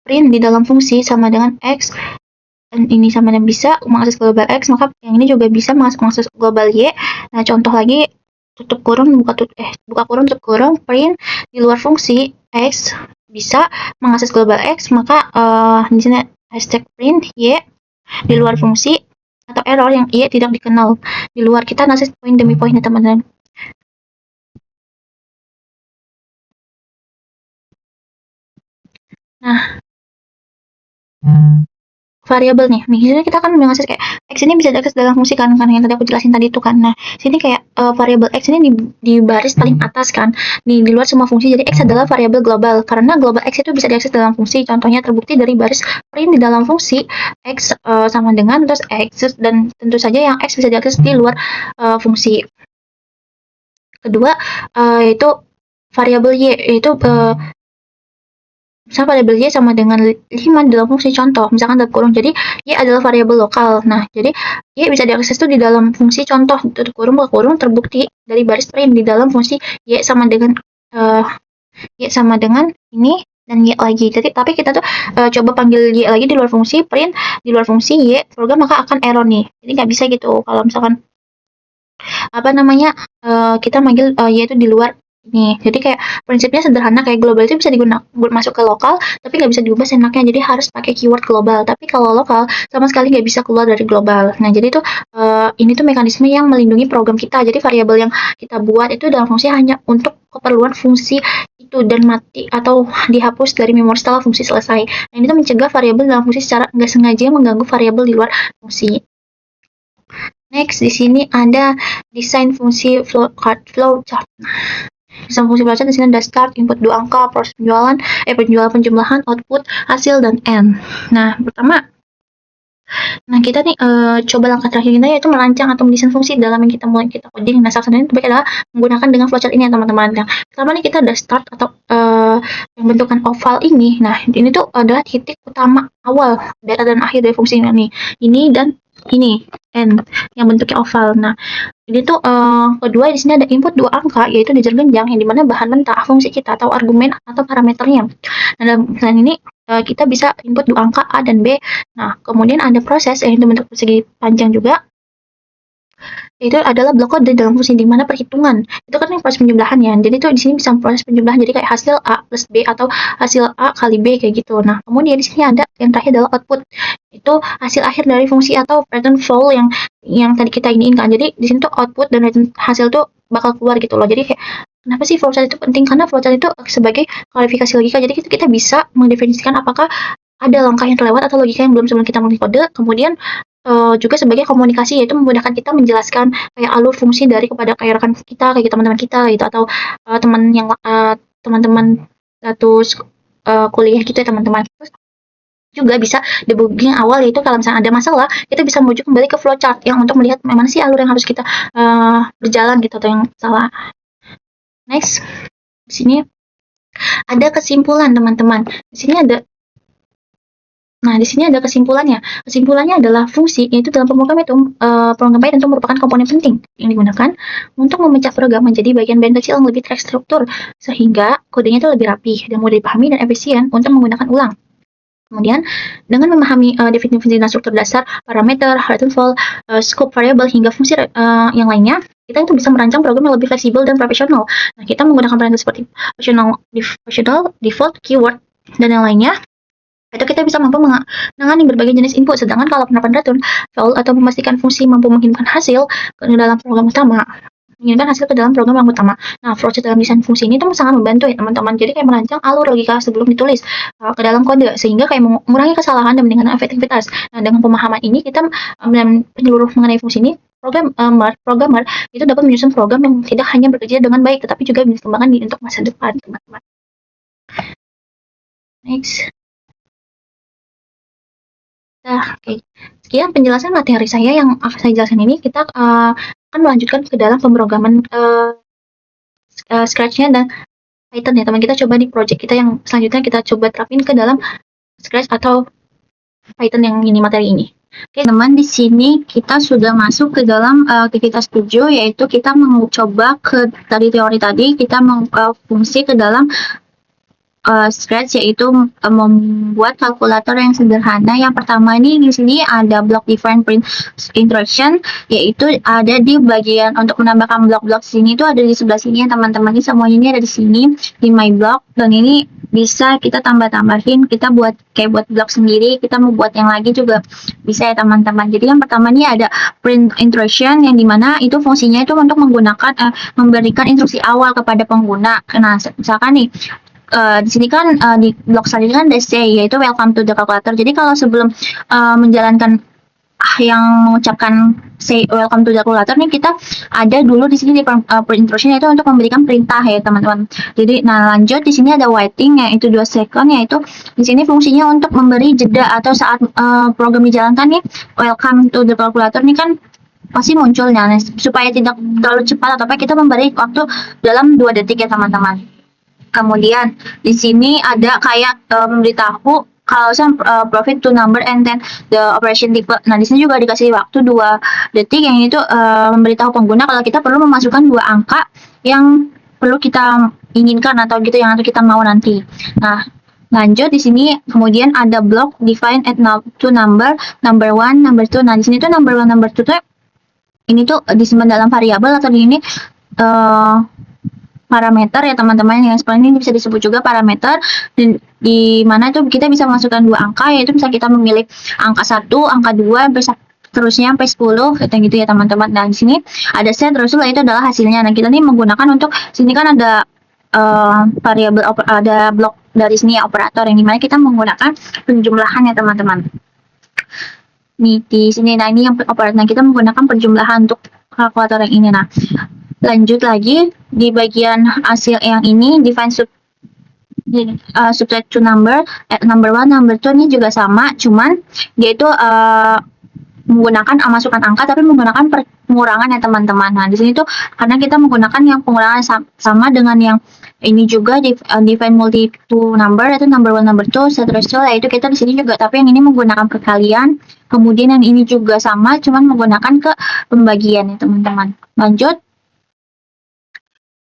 print di dalam fungsi sama dengan X dan ini sama dengan bisa mengakses global X, maka yang ini juga bisa mengakses global Y. Nah, contoh lagi tutup kurung buka kurung tutup kurung print di luar fungsi X bisa mengakses global X, maka di sini hashtag print Y di luar fungsi atau error yang Y tidak dikenal di luar. Kita akses poin demi poin ya teman-teman. Nah, variabel nih kita kan mengakses kayak X ini bisa diakses dalam fungsi kan yang tadi aku jelasin tadi itu kan. Nah, sini kayak variabel X ini di baris paling atas kan, di luar semua fungsi. Jadi X adalah variabel global karena global X itu bisa diakses dalam fungsi. Contohnya terbukti dari baris print di dalam fungsi X sama dengan terus X, dan tentu saja yang X bisa diakses di luar fungsi. Kedua yaitu variabel Y, yaitu misalnya variabel Y sama dengan 5 dalam fungsi contoh, misalkan dalam kurung. Jadi Y adalah variabel lokal. Nah, jadi Y bisa diakses tuh di dalam fungsi contoh, tutup kurung buka kurung, terbukti dari baris print di dalam fungsi Y sama dengan ini dan Y lagi. Jadi tapi kita tuh coba panggil Y lagi di luar fungsi print di luar fungsi Y program, maka akan error nih. Jadi nggak bisa gitu kalau misalkan kita manggil Y itu di luar nih. Jadi kayak prinsipnya sederhana, kayak global itu bisa digunakan masuk ke lokal tapi nggak bisa diubah seenaknya, jadi harus pakai keyword global. Tapi kalau lokal sama sekali nggak bisa keluar dari global. Nah, jadi itu ini tuh mekanisme yang melindungi program kita. Jadi variabel yang kita buat itu dalam fungsi hanya untuk keperluan fungsi itu dan mati atau dihapus dari memori setelah fungsi selesai. Nah, ini tuh mencegah variabel dalam fungsi secara nggak sengaja mengganggu variabel di luar fungsi. Next, di sini ada desain fungsi flowchart. Desain fungsi flowchart di sini ada start, input 2 angka, proses penjumlahan, output, hasil, dan end. Nah, pertama, kita nih coba langkah terakhir kita yaitu merancang atau mendesain fungsi dalam yang kita coding. Nah, salah satunya terbaik adalah menggunakan dengan flowchart ini ya teman-teman. Nah, pertama nih kita ada start atau yang bentukan oval ini. Nah, ini tuh adalah titik utama awal, data dan akhir dari fungsi ini. Ini dan ini end yang bentuknya oval. Nah, ini tuh kedua di sini ada input 2 angka yaitu dijar genjang yang dimana bahan mentah fungsi kita atau argumen atau parameternya. Nah, dalam misalnya ini kita bisa input 2 angka A dan B. Nah, kemudian ada proses yang itu bentuk persegi panjang juga. Itu adalah blok kode dalam fungsi di mana perhitungan itu kan proses penjumlahan ya. Jadi itu di sini bisa proses penjumlahan, jadi kayak hasil A plus B atau hasil A kali B kayak gitu. Nah, kemudian di sini ada yang terakhir adalah output, itu hasil akhir dari fungsi atau return flow yang tadi kita iniin kan. Jadi di sini tuh output dan return hasil tuh bakal keluar gitu loh. Jadi kayak kenapa sih flowchart itu penting? Karena flowchart itu sebagai klarifikasi logika. Jadi kita bisa mendefinisikan apakah ada langkah yang terlewat atau logika yang belum sebelum kita mengkode. Kemudian juga sebagai komunikasi, yaitu memudahkan kita menjelaskan kayak alur fungsi dari kepada kayak rekan kita, kayak teman-teman kita gitu, atau teman-teman satu kuliah gitu ya teman-teman. Terus Juga bisa debugging awal, yaitu kalau misalnya ada masalah, kita bisa merujuk kembali ke flowchart yang untuk melihat mana sih alur yang harus kita berjalan gitu atau yang salah. Next, di sini ada kesimpulan teman-teman. Di sini ada kesimpulannya. Kesimpulannya adalah fungsi, yaitu dalam pemrograman itu program Python itu merupakan komponen penting yang digunakan untuk memecah program menjadi bagian-bagian kecil yang lebih terstruktur, sehingga kodenya itu lebih rapi dan mudah dipahami dan efisien untuk menggunakan ulang. Kemudian, dengan memahami definisi dan struktur dasar, parameter, height interval, scope variable, hingga fungsi yang lainnya, kita itu bisa merancang program yang lebih fleksibel dan profesional. Nah, kita menggunakan parameter seperti functional, default, keyword, dan yang lainnya, itu kita bisa mampu menangani berbagai jenis input. Sedangkan kalau penerapan return, fail, atau memastikan fungsi mampu mengirimkan hasil ke dalam program utama, Nah, flowchart dalam desain fungsi ini tuh sangat membantu ya teman-teman. Jadi kayak merancang alur logika sebelum ditulis ke dalam kode, sehingga kayak mengurangi kesalahan dan meningkatkan efektivitas. Nah, dengan pemahaman ini kita dan penyeluruh mengenai fungsi ini, programmer itu dapat menyusun program yang tidak hanya bekerja dengan baik, tetapi juga bisa dikembangkan untuk masa depan, teman-teman. Next. Nah, oke. Sekian penjelasan materi saya yang saya jelaskan ini. Kita akan melanjutkan ke dalam pemrograman Scratch-nya dan Python ya teman. Kita coba di project kita yang selanjutnya kita coba terapin ke dalam Scratch atau Python yang ini materi ini. Oke teman, di sini kita sudah masuk ke dalam aktivitas 7, yaitu kita mencoba dari teori tadi kita fungsi ke dalam Scratch, yaitu membuat kalkulator yang sederhana. Yang pertama ini di sini ada block define print instruction, yaitu ada di bagian untuk menambahkan blok-blok sini itu ada di sebelah sini ya teman-teman. Ini semuanya ini ada di sini di my block, dan ini bisa kita tambah-tambahin, kita buat blok sendiri, kita mau buat yang lagi juga bisa ya teman-teman. Jadi yang pertama ini ada print instruction, yang dimana itu fungsinya itu untuk menggunakan memberikan instruksi awal kepada pengguna. Nah, misalkan nih di sini kan di blok selanjutnya kan ada say, yaitu welcome to the calculator. Jadi kalau sebelum menjalankan yang mengucapkan say welcome to the calculator nih, kita ada dulu di sini di instruction, yaitu untuk memberikan perintah ya teman-teman. Jadi lanjut di sini ada waiting, yaitu 2 second, yaitu di sini fungsinya untuk memberi jeda atau saat program dijalankan nih, welcome to the calculator nih kan pasti munculnya supaya tidak terlalu cepat, atau kita memberi waktu dalam 2 detik ya teman-teman. Kemudian di sini ada kayak memberitahu kalau profit to number and then the operation type. Nah, di sini juga dikasih waktu 2 detik, yang itu memberitahu pengguna kalau kita perlu memasukkan 2 angka yang perlu kita inginkan atau gitu yang kita mau nanti. Nah, lanjut di sini kemudian ada block define at to number 1, number 2. Nah, di sini tuh number 1, number 2 tuh ini tuh disimpan dalam variabel atau di ini parameter ya teman-teman. Yang seperti ini bisa disebut juga parameter, dan di mana itu kita bisa masukkan 2 angka, yaitu bisa kita memilih angka 1, angka 2, terusnya sampai 10 kayak gitu ya teman-teman. Nah, di sini ada set result, itu adalah hasilnya. Nah, kita nih menggunakan untuk sini kan ada variabel, ada blok dari sini ya, operator, yang dimana kita menggunakan penjumlahan ya teman-teman. Nih di sini, nah ini yang operator, kita menggunakan penjumlahan untuk kalkulator yang ini. Nah, lanjut lagi di bagian hasil yang ini define subtract to number at number 1, number 2 ini juga sama, cuman dia itu menggunakan masukkan angka tapi menggunakan pengurangan ya teman-teman. Nah, di sini tuh karena kita menggunakan yang pengurangan sama dengan yang ini juga define multi to number, itu number 1, number 2, set ratio, yaitu kita di sini juga, tapi yang ini menggunakan perkalian. Kemudian yang ini juga sama, cuman menggunakan ke pembagian ya teman-teman. Lanjut.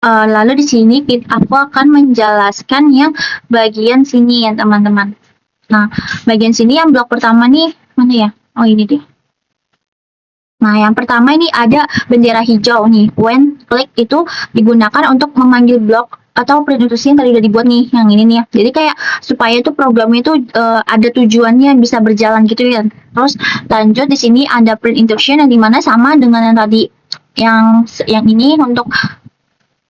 Lalu di sini aku akan menjelaskan yang bagian sini ya teman-teman. Nah, bagian sini yang blok pertama nih, mana ya? Oh, ini deh. Nah, yang pertama ini ada bendera hijau nih. When click itu digunakan untuk memanggil blok atau print instruction yang tadi udah dibuat nih, yang ini nih ya. Jadi kayak supaya itu programnya itu ada tujuannya, bisa berjalan gitu ya. Terus lanjut di sini ada print instruction yang dimana sama dengan yang tadi, yang ini untuk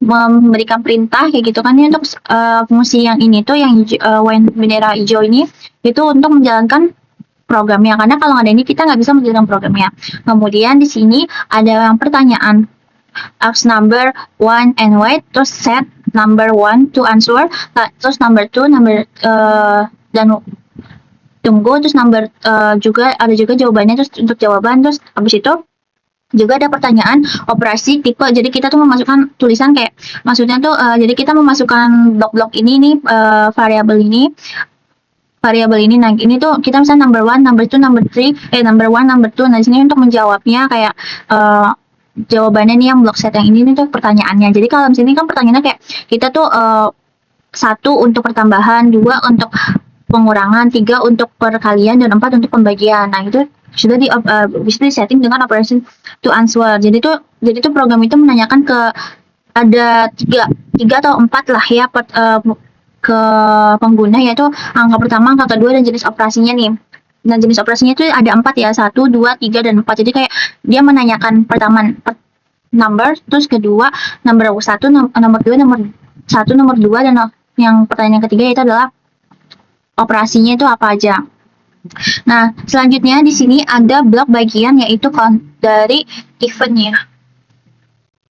memberikan perintah kayak gitu kan. Ini untuk fungsi yang ini tuh yang when bendera hijau ini itu untuk menjalankan programnya, karena kalau nggak ada ini kita nggak bisa menjalankan programnya. Kemudian di sini ada yang pertanyaan, ask number 1 and wait, terus set number 1 to answer, terus number 2 dan tunggu, terus juga ada juga jawabannya, terus untuk jawaban, terus habis itu juga ada pertanyaan operasi tipe. Jadi kita tuh memasukkan tulisan kayak maksudnya tuh jadi kita memasukkan blok-blok ini nih variabel ini. Nah, ini tuh kita misalnya number one, number two, number three, number one, number two. Nah, di sini untuk menjawabnya kayak jawabannya nih yang blok set yang ini nih tuh pertanyaannya. Jadi kalau di sini kan pertanyaannya kayak kita tuh satu untuk pertambahan, dua untuk pengurangan, tiga untuk perkalian, dan empat untuk pembagian. Nah, itu sudah bisa di setting dengan operation to answer. Jadi tuh program itu menanyakan ada tiga atau empat lah ya ke pengguna, yaitu angka pertama, angka kedua, dan jenis operasinya nih. Nah, jenis operasinya itu ada 4 ya, 1, 2, 3, dan 4. Jadi kayak dia menanyakan pertama number, terus kedua nomor 1, nomor 2, nomor 1, nomor 2, dan yang pertanyaan ketiga itu adalah operasinya itu apa aja. Nah, selanjutnya di sini ada blok bagian, yaitu dari eventnya.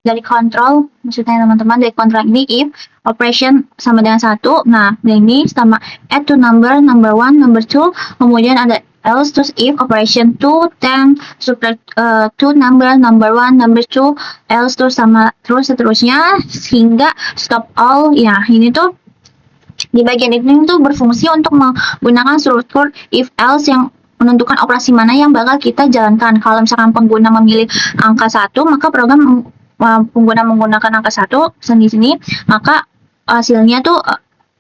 Dari control, maksudnya teman-teman, dari control ini if operation sama dengan 1. Nah, ini sama add to number 1, number 2, kemudian ada else, terus if operation to 10 subtract to number 1, number 2, else, terus seterusnya sehingga stop all. Ya, ini tuh di bagian ini tuh berfungsi untuk menggunakan struktur if else yang menentukan operasi mana yang bakal kita jalankan. Kalau misalkan pengguna memilih angka 1, maka program pengguna menggunakan angka 1 di sini, maka hasilnya tuh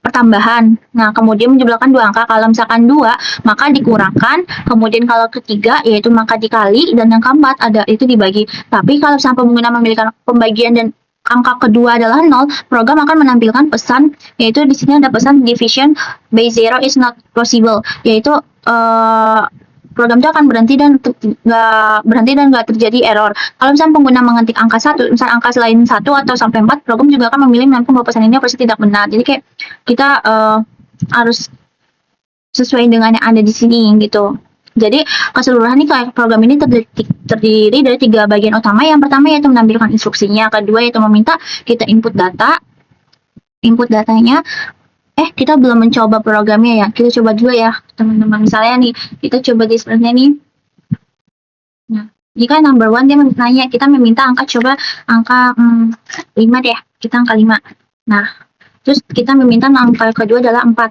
pertambahan. Nah, kemudian menjumlahkan 2 angka. Kalau misalkan 2, maka dikurangkan. Kemudian kalau ketiga, yaitu maka dikali, dan yang keempat ada itu dibagi. Tapi kalau misalkan pengguna memilih pembagian dan angka kedua adalah 0, program akan menampilkan pesan, yaitu di sini ada pesan division by 0 is not possible, yaitu program itu akan berhenti dan nggak terjadi error. Kalau misalnya pengguna mengetik angka 1, misalnya angka selain 1 atau sampai 4, program juga akan memilih menampung bahwa pesan ini pasti tidak benar. Jadi kayak kita harus sesuai dengan yang ada di sini gitu. Jadi keseluruhan nih kayak program ini terdiri dari 3 bagian utama. Yang pertama yaitu menampilkan instruksinya, kedua yaitu meminta kita input datanya. Kita belum mencoba programnya ya. Kita coba dulu ya, teman-teman. Misalnya nih, kita coba display-nya nih. Nah, jika number 1 dia nanya, kita meminta angka 5 deh. Kita angka 5. Nah, terus kita meminta angka kedua adalah 4.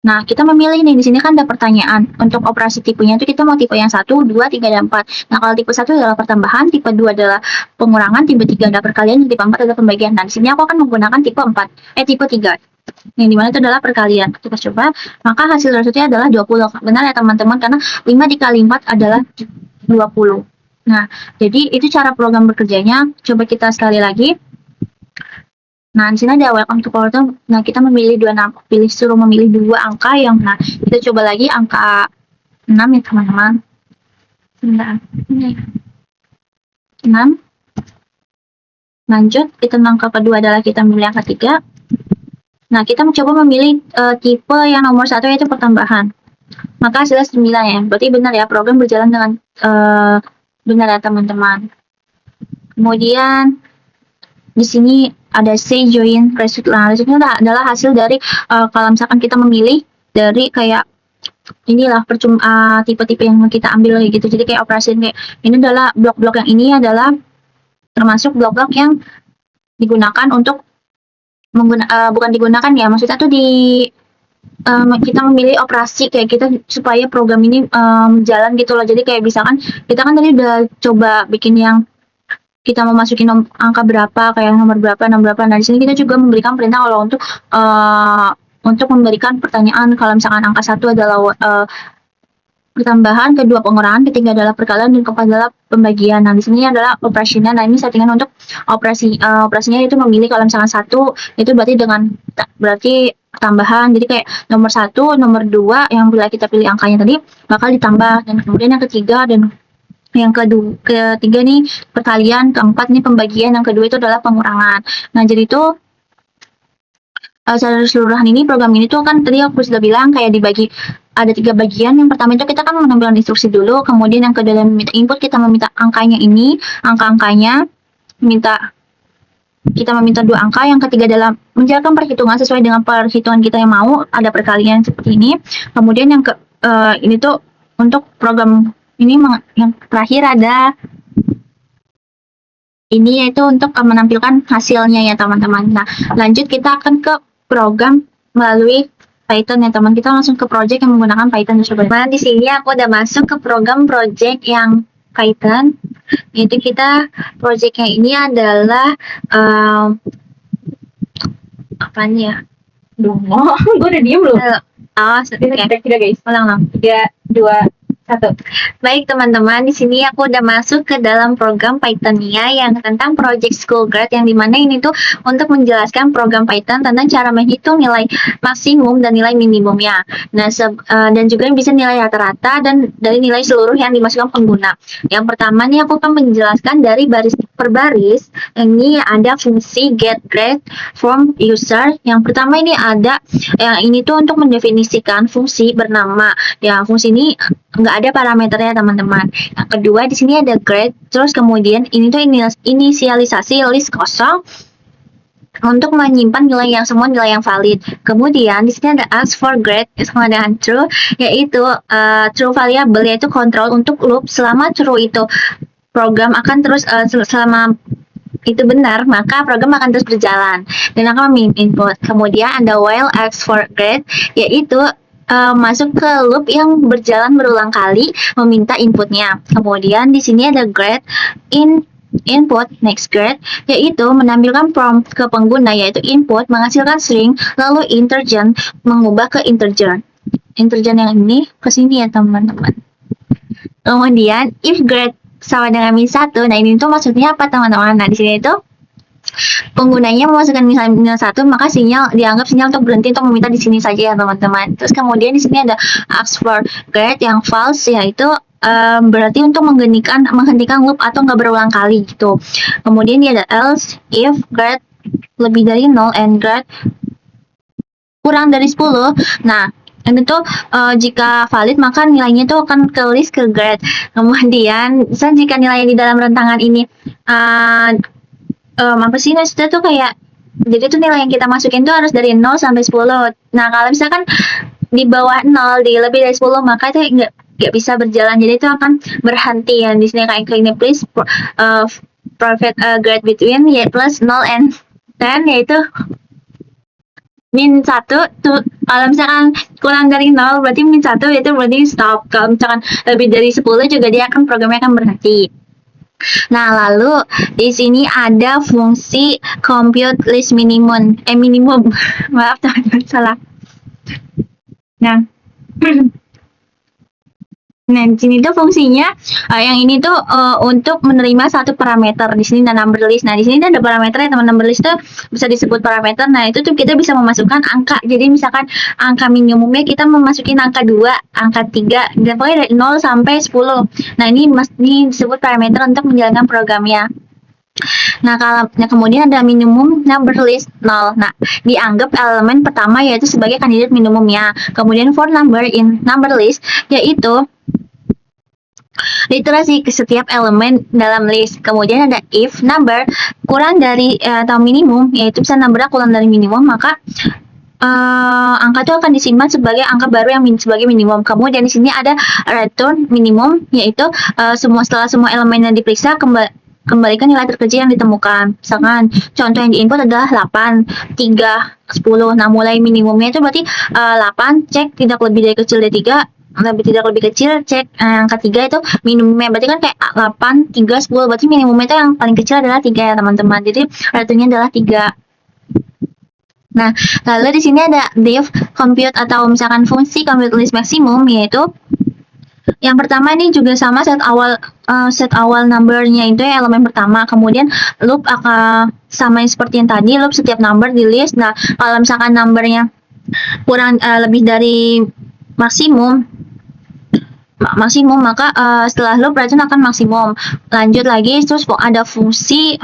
Nah, kita memilih nih, di sini kan ada pertanyaan. Untuk operasi tipenya itu kita mau tipe yang 1, 2, 3, dan 4. Nah, kalau tipe 1 adalah pertambahan, tipe 2 adalah pengurangan, tipe 3 adalah perkalian, dan tipe 4 adalah pembagian. Nah, di sini aku akan menggunakan tipe 3. Yang dimana itu adalah perkalian. Kita coba, maka hasil resultnya adalah 20. Benar ya teman-teman, karena 5 dikali 4 adalah 20. Nah, jadi itu cara program bekerjanya. Coba kita sekali lagi. Nah, di sini ada welcome to program. Nah, kita memilih suruh memilih 2 angka yang, nah, kita coba lagi angka 6 ya teman-teman. Sebentar. Ini 6. Lanjut, kita angka kedua adalah kita memilih angka 3. Nah, kita mencoba memilih tipe yang nomor 1 yaitu pertambahan. Maka hasilnya 9 ya. Berarti benar ya, program berjalan dengan benar ya teman-teman. Kemudian di sini ada say join result. Nah, resultnya adalah hasil dari kalau misalkan kita memilih dari kayak inilah tipe-tipe yang kita ambil gitu. Jadi kayak operasi kayak ini adalah blok-blok yang ini adalah termasuk blok-blok yang digunakan untuk bukan digunakan ya, maksudnya tuh kita memilih operasi kayak kita supaya program ini jalan gitu loh. Jadi kayak misalkan kita kan tadi udah coba bikin yang kita mau masukin angka berapa, kayak nomor berapa. Nah, di sini kita juga memberikan perintah kalau untuk memberikan pertanyaan. Kalau misalkan angka 1 adalah pertambahan, kedua pengurangan, ketiga adalah perkalian, dan keempat adalah pembagian. Nah, di sini adalah operasinya. Nah, ini settingan untuk operasinya itu memilih kalau misalkan 1 itu berarti tambahan. Jadi kayak nomor 1, nomor 2 yang bila kita pilih angkanya tadi bakal ditambah, dan kemudian yang ketiga dan yang ketiga nih perkalian, keempat nih pembagian, yang kedua itu adalah pengurangan. Nah, jadi itu secara keseluruhan ini program ini tuh kan tadi aku sudah bilang kayak dibagi ada 3 bagian. Yang pertama itu kita kan menampilkan instruksi dulu, kemudian yang kedua meminta input, kita meminta angkanya ini, angka-angkanya, minta kita meminta dua angka, yang ketiga adalah menjalankan perhitungan sesuai dengan perhitungan kita yang mau, ada perkalian seperti ini. Kemudian yang ini tuh untuk program ini yang terakhir ada ini, yaitu untuk menampilkan hasilnya ya teman-teman. Nah, lanjut kita akan ke program melalui Python ya teman. Kita langsung ke project yang menggunakan Python tersebut. Nah, di sini aku udah masuk ke program project yang Python. Yaitu kita projectnya ini adalah apa nih ya? Belum. Gue udah diem belum? Tiga guys. Ulang. 3, 2, 1. Baik teman-teman, di sini aku udah masuk ke dalam program Python-nya yang tentang Project School Grade, yang dimana ini tuh untuk menjelaskan program Python tentang cara menghitung nilai maksimum dan nilai minimumnya. Nah, dan juga bisa nilai rata-rata dan dari nilai seluruh yang dimasukkan pengguna. Yang pertama nih aku akan menjelaskan dari baris per baris. Ini ada fungsi get grade from user. Yang pertama ini ada yang ini tuh untuk mendefinisikan fungsi bernama. Ya, fungsi ini nggak ada parameternya teman-teman. Yang kedua di sini ada grade, terus kemudian ini tuh inisialisasi list kosong untuk menyimpan nilai yang semua nilai yang valid. Kemudian di sini ada ask for grade sama dengan true, yaitu true variable, yaitu kontrol untuk loop. Selama true itu program akan terus selama itu benar, maka program akan terus berjalan dan akan meminta input. Kemudian ada while ask for grade, yaitu masuk ke loop yang berjalan berulang kali meminta inputnya. Kemudian di sini ada grade input next grade, yaitu menampilkan prompt ke pengguna, yaitu input menghasilkan string, lalu integer mengubah ke integer. Integer yang ini ke sini ya teman-teman. Kemudian if grade sama dengan min 1, nah ini tuh maksudnya apa teman-teman? Nah di sini itu penggunanya memasukkan minus 1, maka dianggap sinyal untuk berhenti untuk meminta di sini saja ya teman-teman. Terus kemudian di sini ada ask for grade yang false, yaitu berarti untuk menghentikan loop atau nggak berulang kali gitu. Kemudian dia ada else if grade lebih dari 0 and grade kurang dari 10. Nah, ini tuh jika valid maka nilainya tuh akan ke list ke grade. Kemudian jika nilai di dalam rentangan ini apa sih maksudnya tuh kayak, jadi tuh nilai yang kita masukin tuh harus dari 0 sampai 10. Nah, kalau misalkan di bawah 0, di lebih dari 10, maka itu nggak bisa berjalan. Jadi itu akan berhenti ya. Di sini kayak ini please provide grade between plus 0 and 10, yaitu min 1 tuh. Kalau misalkan kurang dari 0 berarti min 1, yaitu berarti stop. Kalau misalkan lebih dari 10 juga dia akan programnya akan berhenti. Nah, lalu di sini ada fungsi compute list minimum. Maaf teman-teman, salah. Nah, nah di sini tuh fungsinya yang ini tuh untuk menerima satu parameter. Di sini ada number list. Nah, di sini ada parameter ya teman. Number list tuh bisa disebut parameter. Nah, itu tuh kita bisa memasukkan angka. Jadi misalkan angka minimumnya kita memasukin angka 2, angka 3, dan pokoknya dari 0 sampai 10. Nah, ini disebut parameter untuk menjalankan programnya. Nah, kemudian ada minimum number list 0. Nah, dianggap elemen pertama yaitu sebagai kandidat minimumnya. Kemudian for number in number list, yaitu literasi ke setiap elemen dalam list. Kemudian ada if number kurang dari atau minimum, yaitu bisa number kurang dari minimum, maka angka itu akan disimpan sebagai angka baru yang sebagai minimum. Kemudian di sini ada return minimum, yaitu setelah semua elemen yang diperiksa kembalikan nilai terkecil yang ditemukan. Misalkan contoh yang diinput adalah 8, 3, 10. Nah, mulai minimumnya itu berarti 8, cek tidak lebih dari kecil dari 3, tidak lebih kecil, cek angka 3 itu minimumnya. Berarti kan kayak 8, 3, 10. Berarti minimumnya itu yang paling kecil adalah 3 ya teman-teman. Jadi returnnya adalah 3. Nah, lalu di sini ada div compute atau misalkan fungsi compute list maximum, yaitu yang pertama ini juga sama set awal numbernya itu ya, elemen pertama. Kemudian loop akan sama seperti yang tadi, loop setiap number di list. Nah, kalau misalkan numbernya kurang lebih dari maksimum, maka setelah loop return akan maksimum. Lanjut lagi, terus ada fungsi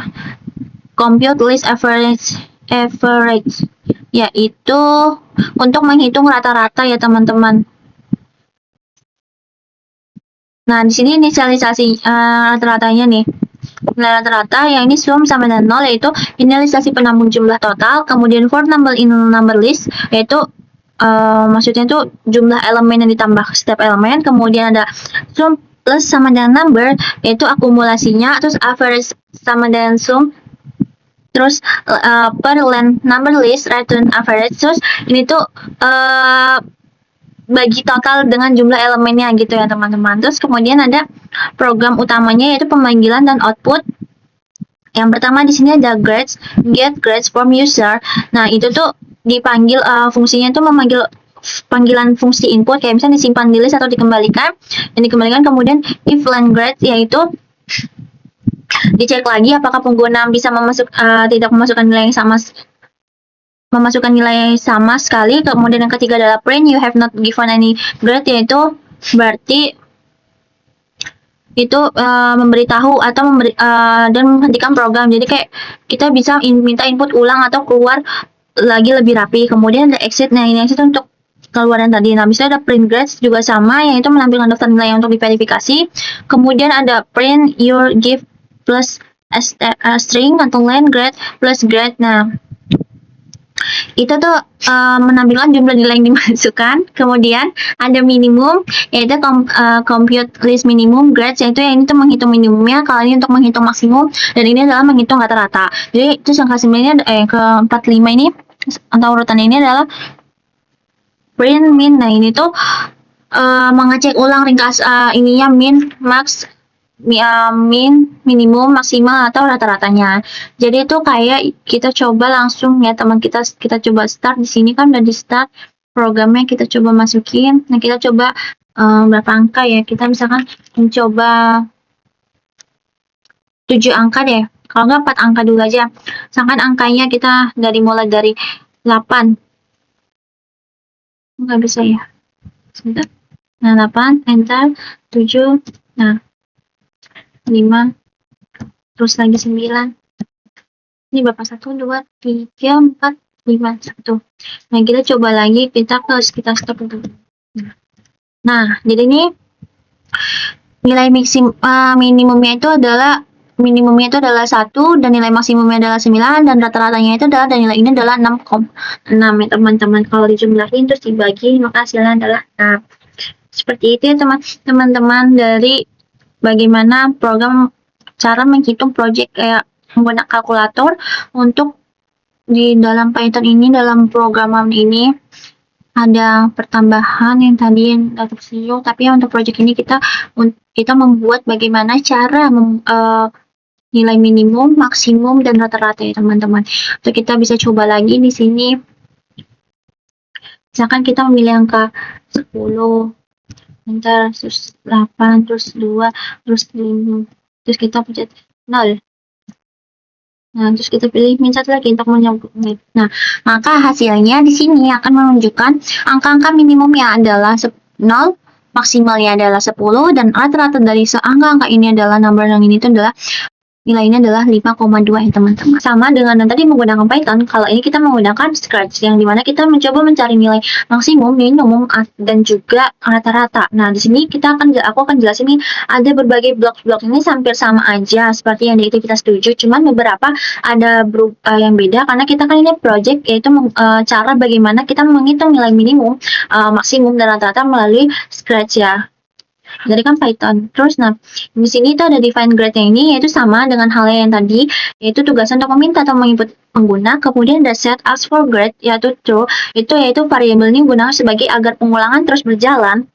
compute list average, yaitu untuk menghitung rata-rata ya teman-teman. Nah, di sini inisialisasi rata-ratanya nih. nilai rata-rata, yang ini sum sama dengan 0, yaitu inisialisasi penambung jumlah total. Kemudian for number in number list, yaitu maksudnya itu jumlah elemen yang ditambah setiap elemen. Kemudian ada sum plus sama dengan number, yaitu akumulasinya. Terus average sama dengan sum. Terus per number list, return average. Terus ini tuh bagi total dengan jumlah elemennya gitu ya teman-teman. Terus kemudian ada program utamanya, yaitu pemanggilan dan output. Yang pertama di sini ada grades, get grades from user. Nah, itu tuh dipanggil fungsinya itu memanggil panggilan fungsi input, kayak misalnya disimpan di list atau dikembalikan. Dan dikembalikan kemudian if len grades, yaitu dicek lagi apakah pengguna bisa tidak memasukkan nilai yang sama sekali. Kemudian yang ketiga adalah print you have not given any grade, yaitu berarti itu memberitahu atau dan menghentikan program. Jadi kayak kita bisa minta input ulang atau keluar lagi lebih rapi. Kemudian ada exit. Nah, ini exit untuk keluaran tadi. Nah, bisa ada print grades juga sama, yaitu menampilkan daftar nilai untuk diverifikasi. Kemudian ada print your give plus string atau len grade plus grade. Nah, itu tuh menampilkan jumlah nilai yang dimasukkan. Kemudian ada minimum, yaitu compute list minimum grades, yaitu yang ini tuh menghitung minimumnya, kalau ini untuk menghitung maksimum, dan ini adalah menghitung rata-rata. Jadi terus yang ke-9 ke-45 ini atau urutan ini adalah print min. Nah, ini tuh mengecek ulang ringkas ininya min, max, min, minimum, maksimal, atau rata-ratanya. Jadi itu kayak kita coba langsung ya teman, kita coba start di sini kan udah di start programnya, kita coba masukin. Nah, kita coba berapa angka ya, kita misalkan mencoba 7 angka deh, kalau nggak 4 angka dulu aja. Misalkan angkanya kita mulai dari 8, nggak bisa ya, sebentar. Nah, 8, enter, 7, nah 5, terus lagi 9. Ini berapa? 1, 2, 3, 4, 5, 1. Nah, kita coba lagi, kita stop dulu. Nah, jadi ini nilai minimumnya itu adalah 1, dan nilai maksimumnya adalah 9, dan rata-ratanya itu adalah, dan nilai ini adalah 6,6 ya teman-teman. Kalau dijumlahin terus dibagi, maka hasilnya adalah 6. Seperti itu ya teman-teman, dari bagaimana cara menghitung project kayak menggunakan kalkulator. Untuk di dalam Python ini, dalam programan ini ada pertambahan yang tadi yang tersinggung, tapi untuk project ini kita membuat bagaimana cara nilai minimum, maksimum, dan rata-rata ya teman-teman. Jadi kita bisa coba lagi di sini. Misalkan kita memilih angka 10, ntar terus 8, terus 2, terus 5, terus kita pencet 0. Nah, terus kita pilih min 1 lagi untuk menyambung. Nah, maka hasilnya di sini akan menunjukkan angka-angka minimumnya adalah 0, maksimalnya adalah 10, dan rata-rata dari angka-angka ini adalah number yang ini itu adalah nilainya adalah 5,2 ya teman-teman. Sama dengan yang tadi menggunakan Python, kalau ini kita menggunakan Scratch, yang dimana kita mencoba mencari nilai maksimum, minimum, dan juga rata-rata. Nah, di sini aku akan jelasin nih, ada berbagai blok-blok ini hampir sama aja seperti yang di aktivitas 7, cuman beberapa ada yang beda, karena kita kan ini project, yaitu cara bagaimana kita menghitung nilai minimum, maksimum, dan rata-rata melalui Scratch ya. Dari kan Python. Terus nah, di sini itu ada define grade-nya ini, yaitu sama dengan hal yang tadi, yaitu tugasan untuk meminta atau menginput pengguna. Kemudian ada set ask for grade, yaitu true, yaitu variabel ini digunakan sebagai agar pengulangan terus berjalan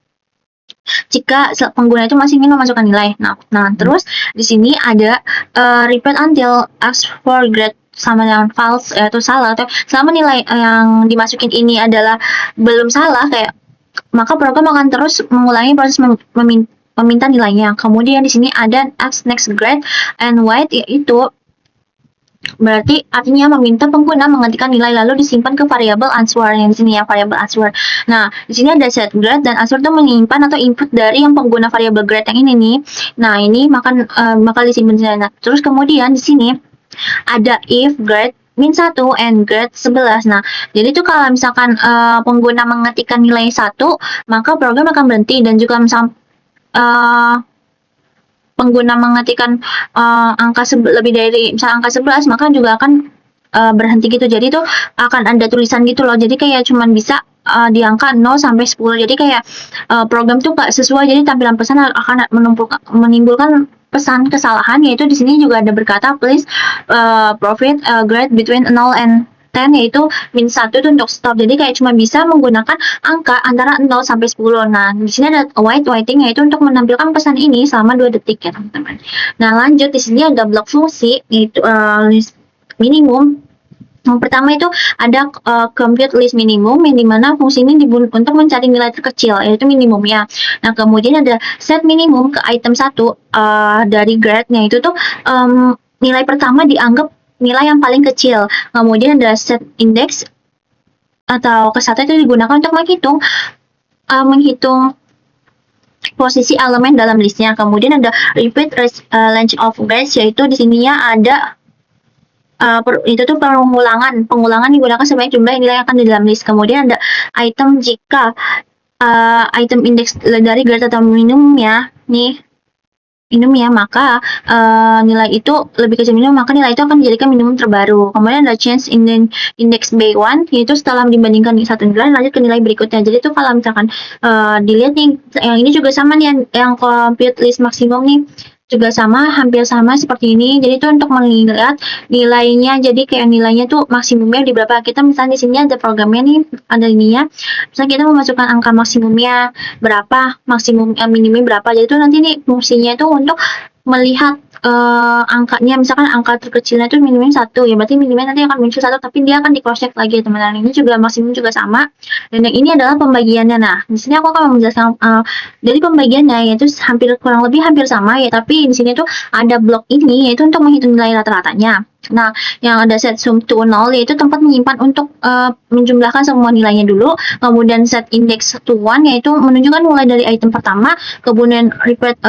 jika pengguna itu masih ingin memasukkan nilai. Nah terus di sini ada repeat until ask for grade sama dengan false, yaitu salah, atau selama nilai yang dimasukin ini adalah belum salah, kayak maka program akan terus mengulangi proses meminta nilainya. Kemudian di sini ada ask next grade and wait, yaitu berarti artinya meminta pengguna mengetikkan nilai lalu disimpan ke variabel answer yang di sini ya, variabel answer. Nah, di sini ada set grade dan answer itu menyimpan atau input dari yang pengguna variabel grade yang ini nih. Nah, ini bakal disimpan di sana. Terus kemudian di sini ada if grade min 1 and grade 11. Nah, jadi itu kalau misalkan pengguna mengetikkan nilai 1, maka program akan berhenti, dan juga pengguna mengetikkan angka lebih dari misal angka 11, maka juga akan berhenti gitu. Jadi itu akan ada tulisan gitu loh. Jadi kayak cuman bisa di angka 0 sampai 10. Jadi kayak program tuh nggak sesuai. Jadi tampilan pesan akan menimbulkan pesan kesalahan, yaitu di sini juga ada berkata please provide grade between 0 and 10, yaitu min 1 itu untuk stop. Jadi kayak cuma bisa menggunakan angka antara 0 sampai 10. Nah, di sini ada waiting, yaitu untuk menampilkan pesan ini selama 2 detik ya, teman-teman. Nah, lanjut di sini ada blok fungsi, yaitu list minimum. Yang pertama itu ada compute list minimum, yang dimana fungsi ini untuk mencari nilai terkecil, yaitu minimumnya. Nah, kemudian ada set minimum ke item 1 dari grade-nya itu tuh nilai pertama dianggap nilai yang paling kecil. Kemudian ada set index atau kesatuan itu digunakan untuk menghitung posisi elemen dalam listnya. Kemudian ada repeat range of grades, yaitu di sininya ada itu tuh pengulangan digunakan sebanyak jumlah nilai yang akan di dalam list. Kemudian ada item jika item indeks dari grade atau minimum ya, maka nilai itu lebih kecil minimum, maka nilai itu akan dijadikan minimum terbaru. Kemudian ada change in the index B1, yaitu setelah dibandingkan satu nilai lanjut ke nilai berikutnya. Jadi itu kalau misalkan dilihat nih, yang ini juga sama nih, yang compute list maksimum nih juga sama, hampir sama seperti ini. Jadi itu untuk melihat nilainya, jadi kayak nilainya tuh maksimumnya di berapa. Kita misalnya di sini ada programnya nih, ada ininya. Misalnya kita memasukkan angka maksimumnya berapa, maksimum minimumnya berapa. Jadi itu nanti nih fungsinya itu untuk melihat angkanya, misalkan angka terkecilnya itu minimumnya 1, ya berarti minimumnya nanti akan muncul 1, tapi dia akan di cross check lagi, teman-teman. Ini juga maksimum juga sama, dan yang ini adalah pembagiannya. Nah, di sini aku akan menjelaskan dari pembagiannya, yaitu kurang lebih hampir sama ya, tapi di sini tuh ada blok ini, yaitu untuk menghitung nilai rata-ratanya. Nah, yang ada set sum to 0, yaitu tempat menyimpan untuk menjumlahkan semua nilainya dulu. Kemudian set index to 1, yaitu menunjukkan mulai dari item pertama. Kemudian repeat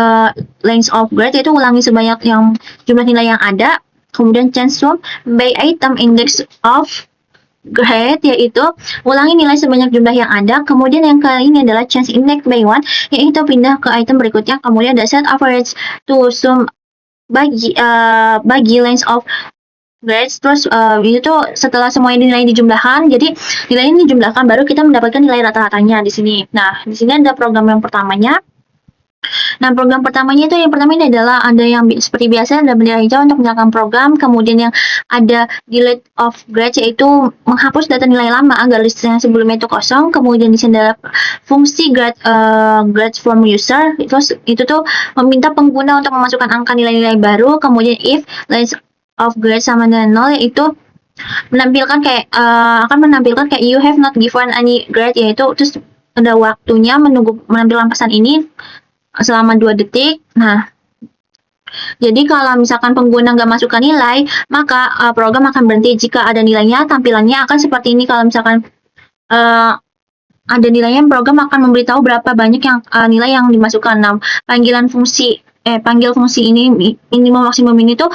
length of grade, yaitu ulangi sebanyak yang jumlah nilai yang ada. Kemudian change sum by item index of grade, yaitu ulangi nilai sebanyak jumlah yang ada. Kemudian yang kali ini adalah change index by 1, yaitu pindah ke item berikutnya. Kemudian ada set average to sum bagi length of grades. Terus itu tuh setelah semua nilai dijumlahkan, jadi nilai ini dijumlahkan baru kita mendapatkan nilai rata-ratanya di sini. Nah, di sini ada program yang pertamanya. Nah, program pertamanya itu yang pertama ini adalah ada yang seperti biasa, ada bendera hijau untuk menyalakan program. Kemudian yang ada delete of grades, yaitu menghapus data nilai lama agar list yang sebelumnya itu kosong. Kemudian di sini ada fungsi grades from user, itu tuh meminta pengguna untuk memasukkan angka nilai-nilai baru. Kemudian if length of grade sama dengan 0, yaitu menampilkan kayak akan menampilkan kayak you have not given any grade, yaitu terus ada waktunya menunggu menampilkan pesan ini selama 2 detik. Nah, jadi kalau misalkan pengguna nggak masukkan nilai, maka program akan berhenti. Jika ada nilainya, tampilannya akan seperti ini. Kalau misalkan ada nilainya, program akan memberitahu berapa banyak yang nilai yang dimasukkan. Nah, panggil fungsi ini minimum maksimum ini tuh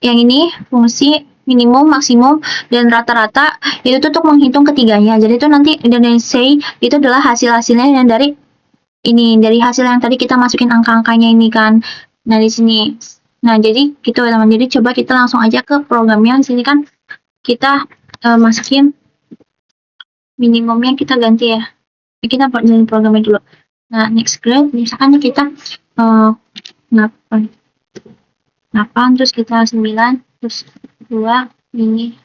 yang ini fungsi minimum, maksimum, dan rata-rata itu tuh untuk menghitung ketiganya. Jadi itu nanti dan say itu adalah hasil-hasilnya yang dari hasil yang tadi kita masukin angka-angkanya ini kan. Nah, di sini. Nah, jadi gitu teman. Jadi coba kita langsung aja ke programnya. Di sini kan kita masukin minimumnya, kita ganti ya. Kita jalan programnya dulu. Nah, next grade misalkan kita 8 terus kita 9 terus 2 ini.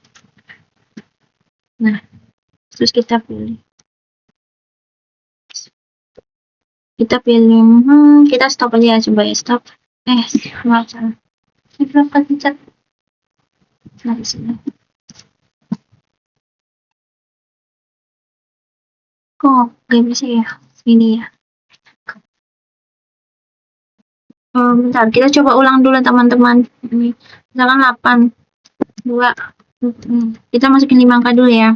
Nah, terus kita pilih. Kita stop aja ya, coba ya, stop. Salah. Berapa pencet? Nah, di sini. Kok gak bisa ya? Ini ya. Bentar, kita coba ulang dulu teman-teman. Ini misalkan 8, 2, kita masukin 5 angka dulu ya.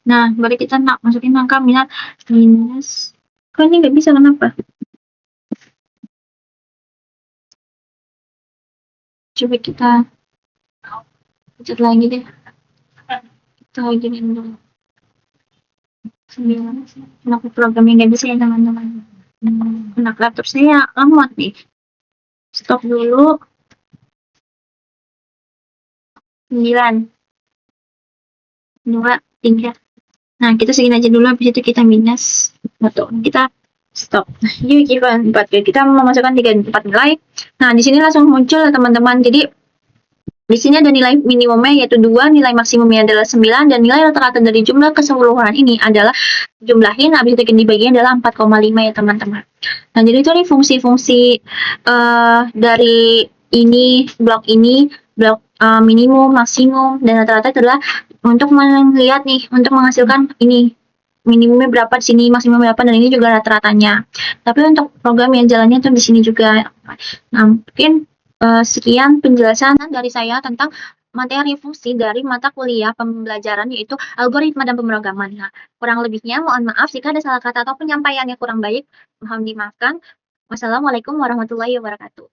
Nah, baru kita masukin angka minus. Kok ini nggak bisa, kenapa? Coba kita pencet lagi deh. Kita giniin dulu. 9. Kenapa programnya nggak bisa ya teman-teman? Kenapa laptop saya lemot nih? Stop dulu. 9, 2, 3. Nah, kita segini aja dulu, habis itu kita minus foto. Kita stop. Nah, ini kita 4. Kita memasukkan 3 4 nilai. Nah, di sini langsung muncul teman-teman. Jadi di sini ada nilai minimumnya yaitu 2, nilai maksimumnya adalah 9, dan nilai rata-rata dari jumlah keseluruhan ini adalah jumlahin, habis itu dibagiin adalah 4,5 ya teman-teman. Nah, jadi itu nih fungsi-fungsi dari blok minimum, maksimum, dan rata-rata adalah untuk melihat nih, untuk menghasilkan ini minimumnya berapa di sini, maksimumnya berapa, dan ini juga rata-ratanya. Tapi untuk program yang jalannya tuh di sini juga. Nah, mungkin sekian penjelasan dari saya tentang materi fungsi dari mata kuliah pembelajaran yaitu algoritma dan pemrograman. Nah, kurang lebihnya mohon maaf jika ada salah kata atau penyampaiannya kurang baik, mohon dimaafkan. Wassalamualaikum warahmatullahi wabarakatuh.